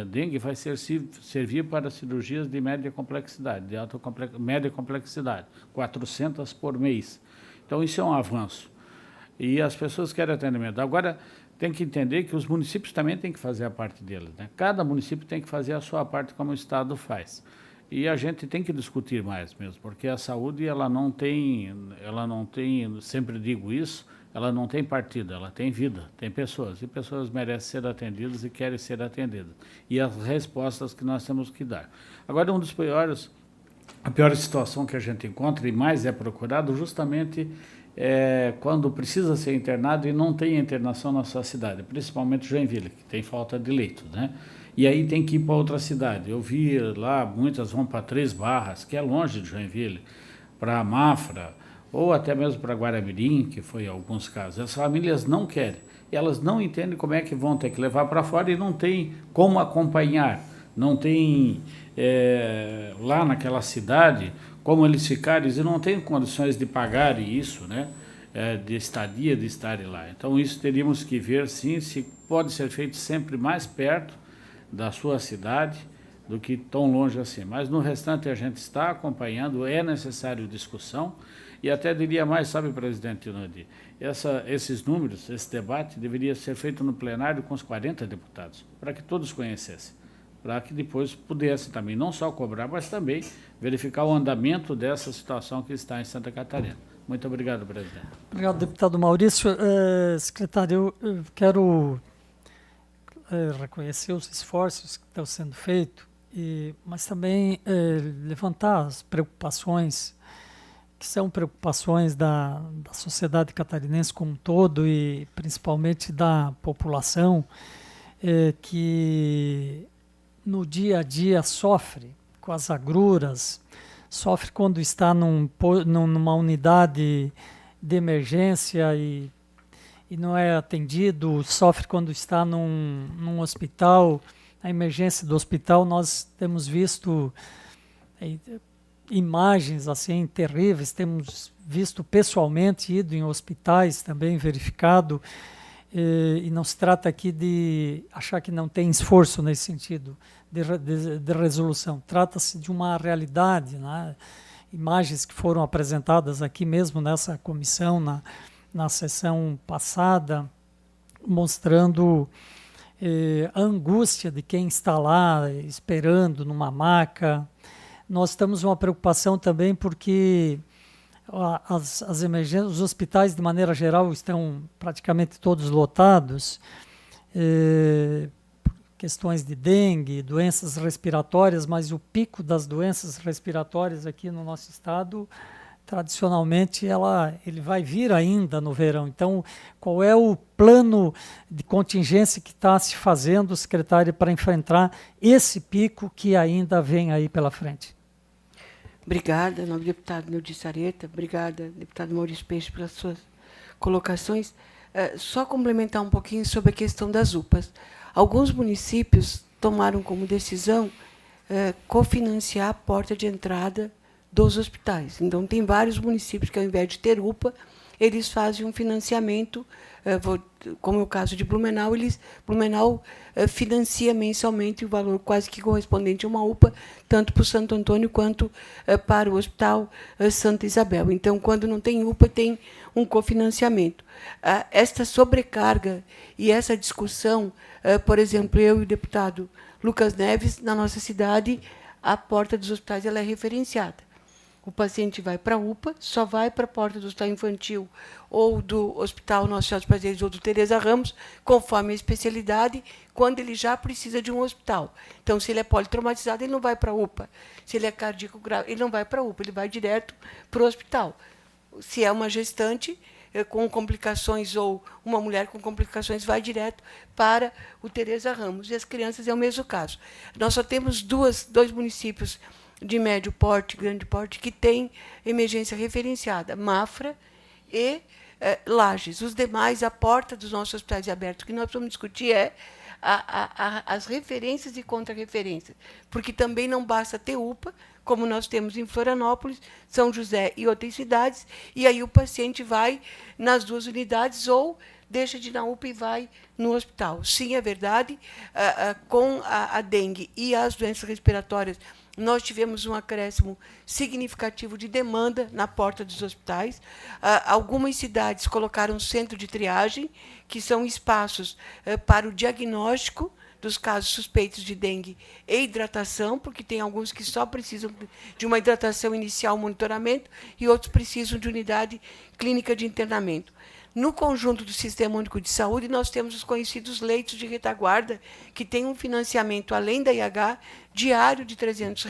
Speaker 6: dengue, vai servir para cirurgias de média complexidade, média complexidade, 400 por mês. Então isso é um avanço. E as pessoas querem atendimento. Agora, tem que entender que os municípios também têm que fazer a parte deles, né? Cada município tem que fazer a sua parte como o Estado faz. E a gente tem que discutir mais mesmo, porque a saúde ela não tem, sempre digo isso, ela não tem partido, ela tem vida, tem pessoas, e pessoas merecem ser atendidas e querem ser atendidas. E as respostas que nós temos que dar. Agora, a pior situação que a gente encontra e mais é procurado justamente quando precisa ser internado e não tem internação na sua cidade, principalmente Joinville, que tem falta de leitos, né? E aí tem que ir para outra cidade. Eu vi lá, muitas vão para Três Barras, que é longe de Joinville, para Mafra, ou até mesmo para Guaramirim, que foi em alguns casos. As famílias não querem, e elas não entendem como é que vão ter que levar para fora e não tem como acompanhar, não tem lá naquela cidade como eles ficarem, e não têm condições de pagarem isso, né? De estadia, de estarem lá. Então isso teríamos que ver, sim, se pode ser feito sempre mais perto da sua cidade do que tão longe assim. Mas no restante a gente está acompanhando, é necessário discussão, e até diria mais, sabe, presidente Nodi, esses números, esse debate deveria ser feito no plenário com os 40 deputados, para que todos conhecessem, para que depois pudesse também não só cobrar, mas também verificar o andamento dessa situação que está em Santa Catarina. Muito obrigado, presidente.
Speaker 1: Obrigado, deputado Maurício. Secretário, eu quero reconhecer os esforços que estão sendo feitos, mas também levantar as preocupações, que são preocupações da sociedade catarinense como um todo e principalmente da população, que no dia a dia sofre com as agruras, sofre quando está numa unidade de emergência e não é atendido, sofre quando está num hospital. A emergência do hospital, nós temos visto imagens assim terríveis, temos visto pessoalmente, ido em hospitais também, verificado, e não se trata aqui de achar que não tem esforço nesse sentido de resolução. Trata-se de uma realidade, né? Imagens que foram apresentadas aqui mesmo nessa comissão, na sessão passada, mostrando a angústia de quem está lá esperando numa maca. Nós temos uma preocupação também porque as emergências, os hospitais de maneira geral estão praticamente todos lotados, questões de dengue, doenças respiratórias, mas o pico das doenças respiratórias aqui no nosso estado, tradicionalmente, ele vai vir ainda no verão. Então, qual é o plano de contingência que está se fazendo, secretário, para enfrentar esse pico que ainda vem aí pela frente?
Speaker 2: Obrigada, nobre deputado Neudi Sareta. Obrigada, deputado Maurício Peixe, pelas suas colocações. Só complementar um pouquinho sobre a questão das UPAs. Alguns municípios tomaram como decisão cofinanciar a porta de entrada dos hospitais. Então, tem vários municípios que, ao invés de ter UPA, eles fazem um financiamento, como é o caso de Blumenau, Blumenau financia mensalmente o valor quase que correspondente a uma UPA, tanto para o Santo Antônio quanto para o Hospital Santa Isabel. Então, quando não tem UPA, tem um cofinanciamento. Esta sobrecarga e essa discussão, por exemplo, eu e o deputado Lucas Neves, na nossa cidade, a porta dos hospitais ela é referenciada. O paciente vai para a UPA, só vai para a porta do hospital infantil ou do Hospital Nossa Senhora dos Prazeres ou do Teresa Ramos, conforme a especialidade, quando ele já precisa de um hospital. Então, se ele é politraumatizado, ele não vai para a UPA. Se ele é cardíaco grave, ele não vai para a UPA, ele vai direto para o hospital. se é uma gestante com complicações ou uma mulher com complicações, vai direto para o Teresa Ramos. E as crianças é o mesmo caso. Nós só temos dois municípios de médio porte, grande porte, que têm emergência referenciada, Mafra e Lages. Os demais, a porta dos nossos hospitais é aberta. O que nós vamos discutir é as referências e contra-referências, porque também não basta ter UPA, como nós temos em Florianópolis, São José e outras cidades, e aí o paciente vai nas duas unidades ou deixa de ir na UPA e vai no hospital. Sim, é verdade, com a dengue e as doenças respiratórias, nós tivemos um acréscimo significativo de demanda na porta dos hospitais. Algumas cidades colocaram centro de triagem, que são espaços para o diagnóstico dos casos suspeitos de dengue e hidratação, porque tem alguns que só precisam de uma hidratação inicial, monitoramento, e outros precisam de unidade clínica de internamento. No conjunto do Sistema Único de Saúde, nós temos os conhecidos leitos de retaguarda, que têm um financiamento, além da IH, diário de R$ 300.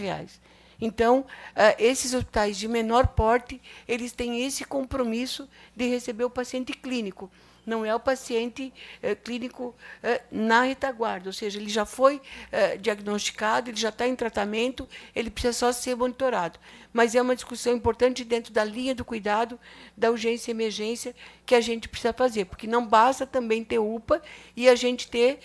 Speaker 2: Então, esses hospitais de menor porte, eles têm esse compromisso de receber o paciente clínico. Não é o paciente clínico na retaguarda, ou seja, ele já foi diagnosticado, ele já está em tratamento, ele precisa só ser monitorado. Mas é uma discussão importante dentro da linha do cuidado, da urgência e emergência, que a gente precisa fazer, porque não basta também ter UPA e a gente ter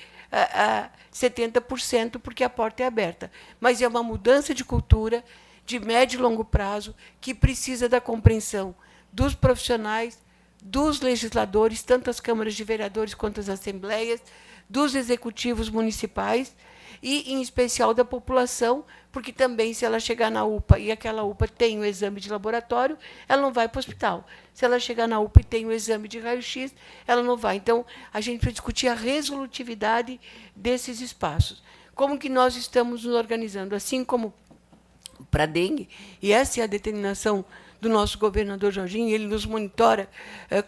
Speaker 2: 70%, porque a porta é aberta. Mas é uma mudança de cultura, de médio e longo prazo, que precisa da compreensão dos profissionais, dos legisladores, tanto as câmaras de vereadores quanto as assembleias, dos executivos municipais e, em especial, da população, porque também, se ela chegar na UPA e aquela UPA tem o exame de laboratório, ela não vai para o hospital. Se ela chegar na UPA e tem o exame de raio-x, ela não vai. Então, a gente precisa discutir a resolutividade desses espaços. Como que nós estamos nos organizando? Assim como para a dengue, e essa é a determinação do nosso governador Jorginho, ele nos monitora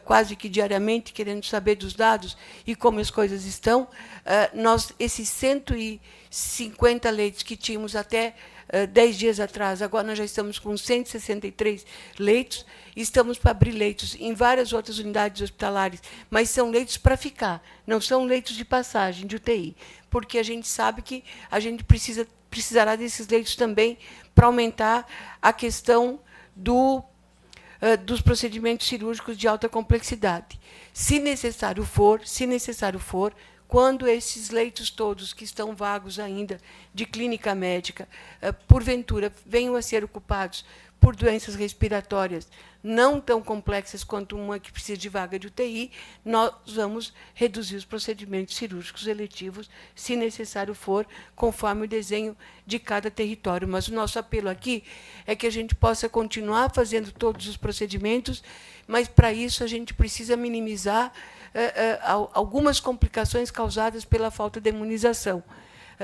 Speaker 2: quase que diariamente, querendo saber dos dados e como as coisas estão. Esses 150 leitos que tínhamos até 10 dias atrás, agora nós já estamos com 163 leitos, estamos para abrir leitos em várias outras unidades hospitalares, mas são leitos para ficar, não são leitos de passagem, de UTI, porque a gente sabe que a gente precisará desses leitos também para aumentar a questão dos procedimentos cirúrgicos de alta complexidade. Se necessário for, quando esses leitos todos que estão vagos ainda de clínica médica, porventura, venham a ser ocupados por doenças respiratórias não tão complexas quanto uma que precisa de vaga de UTI, nós vamos reduzir os procedimentos cirúrgicos eletivos, se necessário for, conforme o desenho de cada território. Mas o nosso apelo aqui é que a gente possa continuar fazendo todos os procedimentos, mas, para isso, a gente precisa minimizar algumas complicações causadas pela falta de imunização.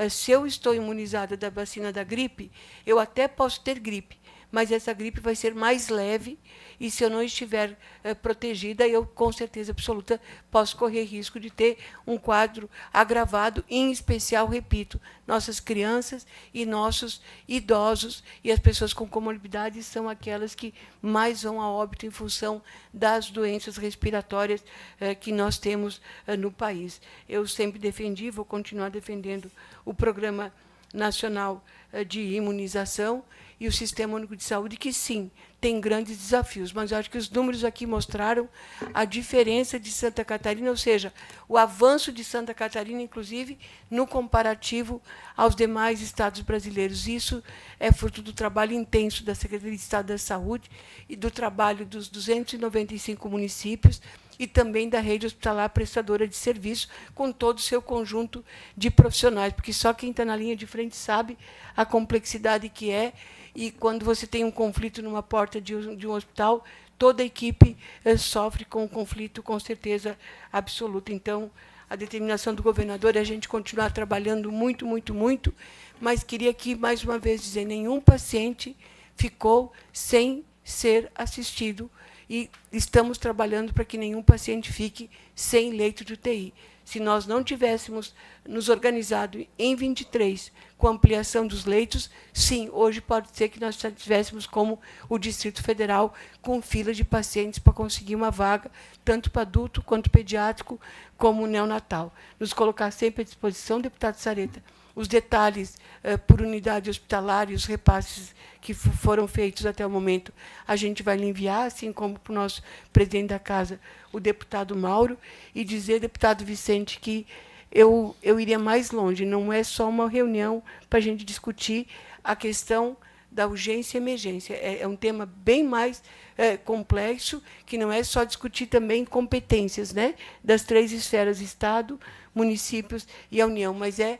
Speaker 2: Se eu estou imunizada da vacina da gripe, eu até posso ter gripe, mas essa gripe vai ser mais leve, e se eu não estiver protegida, eu, com certeza absoluta, posso correr risco de ter um quadro agravado, em especial, repito, nossas crianças e nossos idosos e as pessoas com comorbidades são aquelas que mais vão a óbito em função das doenças respiratórias que nós temos no país. Eu sempre defendi, vou continuar defendendo o Programa Nacional de Imunização e o Sistema Único de Saúde, que, sim, tem grandes desafios, mas eu acho que os números aqui mostraram a diferença de Santa Catarina, ou seja, o avanço de Santa Catarina, inclusive, no comparativo aos demais estados brasileiros. Isso é fruto do trabalho intenso da Secretaria de Estado da Saúde e do trabalho dos 295 municípios e também da rede hospitalar prestadora de serviço, com todo o seu conjunto de profissionais, porque só quem está na linha de frente sabe a complexidade que é, e quando você tem um conflito numa porta de um hospital, toda a equipe sofre com um conflito, com certeza absoluta. Então, a determinação do governador é a gente continuar trabalhando muito, muito, muito, mas queria aqui, mais uma vez, dizer, nenhum paciente ficou sem ser assistido, e estamos trabalhando para que nenhum paciente fique sem leito de UTI. Se nós não tivéssemos nos organizado em 23 com a ampliação dos leitos, sim, hoje pode ser que nós já estivéssemos como o Distrito Federal, com fila de pacientes para conseguir uma vaga, tanto para adulto quanto pediátrico, como neonatal. Nos colocar sempre à disposição, deputado Sareta, os detalhes por unidade hospitalar e os repasses que foram feitos até o momento, a gente vai lhe enviar, assim como para o nosso presidente da Casa, o deputado Mauro, e dizer, deputado Vicente, que eu iria mais longe, não é só uma reunião para a gente discutir a questão da urgência e emergência. É um tema bem mais complexo, que não é só discutir também competências, né, das 3 esferas, Estado, municípios e a União, mas é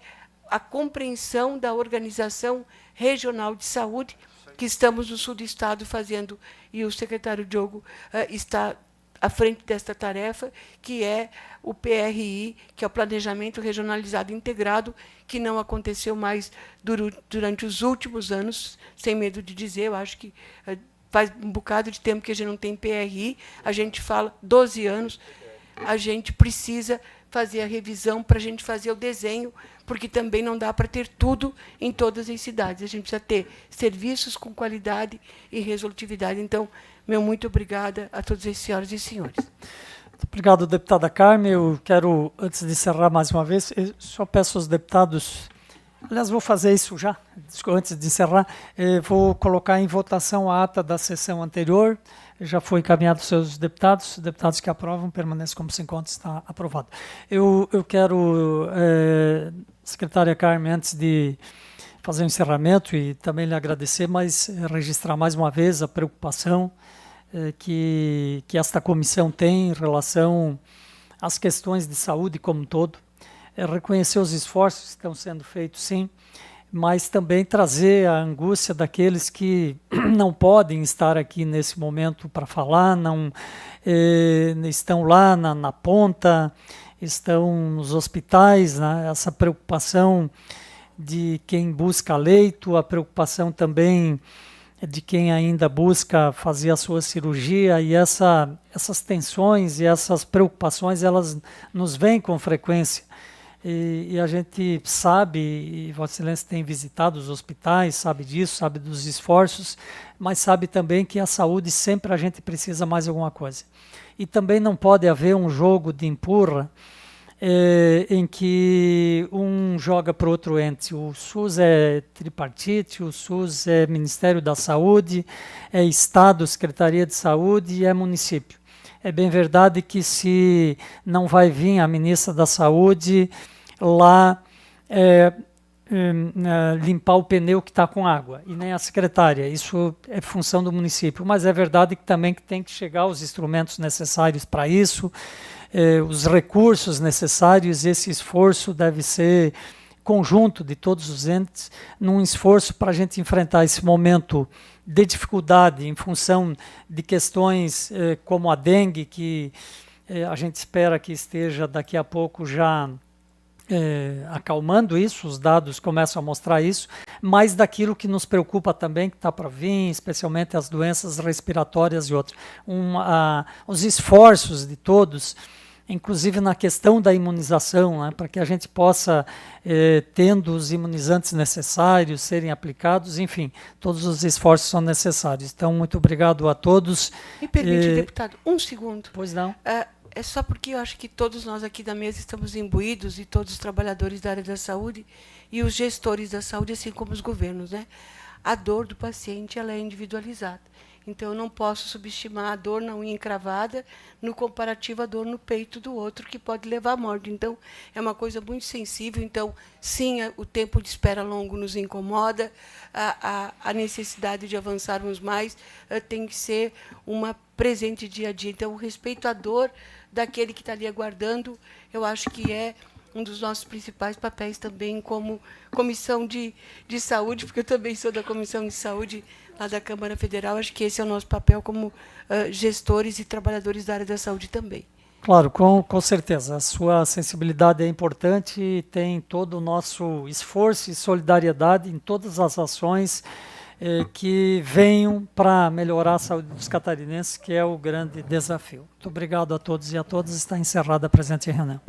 Speaker 2: a compreensão da organização regional de saúde que estamos no sul do Estado fazendo, e o secretário Diogo está à frente desta tarefa, que é o PRI, que é o Planejamento Regionalizado Integrado, que não aconteceu mais durante os últimos anos, sem medo de dizer, eu acho que faz um bocado de tempo que a gente não tem PRI, a gente fala 12 anos, a gente precisa fazer a revisão para a gente fazer o desenho, porque também não dá para ter tudo em todas as cidades. A gente precisa ter serviços com qualidade e resolutividade. Então, meu muito obrigada a todas as senhoras e senhores.
Speaker 1: Muito obrigado, deputada Carmen. Eu quero, antes de encerrar mais uma vez, eu só peço aos deputados, aliás, vou fazer isso já, antes de encerrar, vou colocar em votação a ata da sessão anterior. Já foi encaminhado aos seus deputados. Os deputados que aprovam permanecem como se encontra, está aprovado. Eu quero, secretária Carmen, antes de fazer o encerramento e também lhe agradecer, mas registrar mais uma vez a preocupação que esta comissão tem em relação às questões de saúde como um todo. Reconhecer os esforços que estão sendo feitos, sim, mas também trazer a angústia daqueles que não podem estar aqui nesse momento para falar, não estão lá na ponta, estão nos hospitais, né? Essa preocupação de quem busca leito, a preocupação também de quem ainda busca fazer a sua cirurgia, e essas tensões e essas preocupações, elas nos vêm com frequência. E a gente sabe, e Vossa Excelência tem visitado os hospitais, sabe disso, sabe dos esforços, mas sabe também que a saúde sempre a gente precisa mais alguma coisa. E também não pode haver um jogo de empurra em que um joga para o outro ente. O SUS é tripartite, o SUS é Ministério da Saúde, é Estado, Secretaria de Saúde e é município. É bem verdade que se não vai vir a ministra da Saúde lá limpar o pneu que está com água, e nem a secretária, isso é função do município, mas é verdade que também que tem que chegar os instrumentos necessários para isso, os recursos necessários, esse esforço deve ser conjunto de todos os entes, num esforço para a gente enfrentar esse momento de dificuldade em função de questões como a dengue, que a gente espera que esteja daqui a pouco já acalmando isso, os dados começam a mostrar isso, mas daquilo que nos preocupa também, que está para vir, especialmente as doenças respiratórias e outras. Os esforços de todos, inclusive na questão da imunização, né, para que a gente possa, tendo os imunizantes necessários, serem aplicados, enfim, todos os esforços são necessários. Então, muito obrigado a todos.
Speaker 2: Me permite, deputado, um segundo.
Speaker 1: Pois não.
Speaker 2: É só porque eu acho que todos nós aqui da mesa estamos imbuídos, e todos os trabalhadores da área da saúde e os gestores da saúde, assim como os governos, né? A dor do paciente, ela é individualizada. Então, eu não posso subestimar a dor na unha encravada no comparativo à dor no peito do outro, que pode levar à morte. Então, é uma coisa muito sensível. Então, sim, o tempo de espera longo nos incomoda, a necessidade de avançarmos mais tem que ser uma presente dia a dia. Então, o respeito à dor daquele que está ali aguardando, eu acho que é um dos nossos principais papéis também como Comissão de Saúde, porque eu também sou da Comissão de Saúde lá da Câmara Federal. Acho que esse é o nosso papel como gestores e trabalhadores da área da saúde também.
Speaker 1: Claro, com certeza. A sua sensibilidade é importante e tem todo o nosso esforço e solidariedade em todas as ações que venham para melhorar a saúde dos catarinenses, que é o grande desafio. Muito obrigado a todos e a todas. Está encerrada a presente reunião.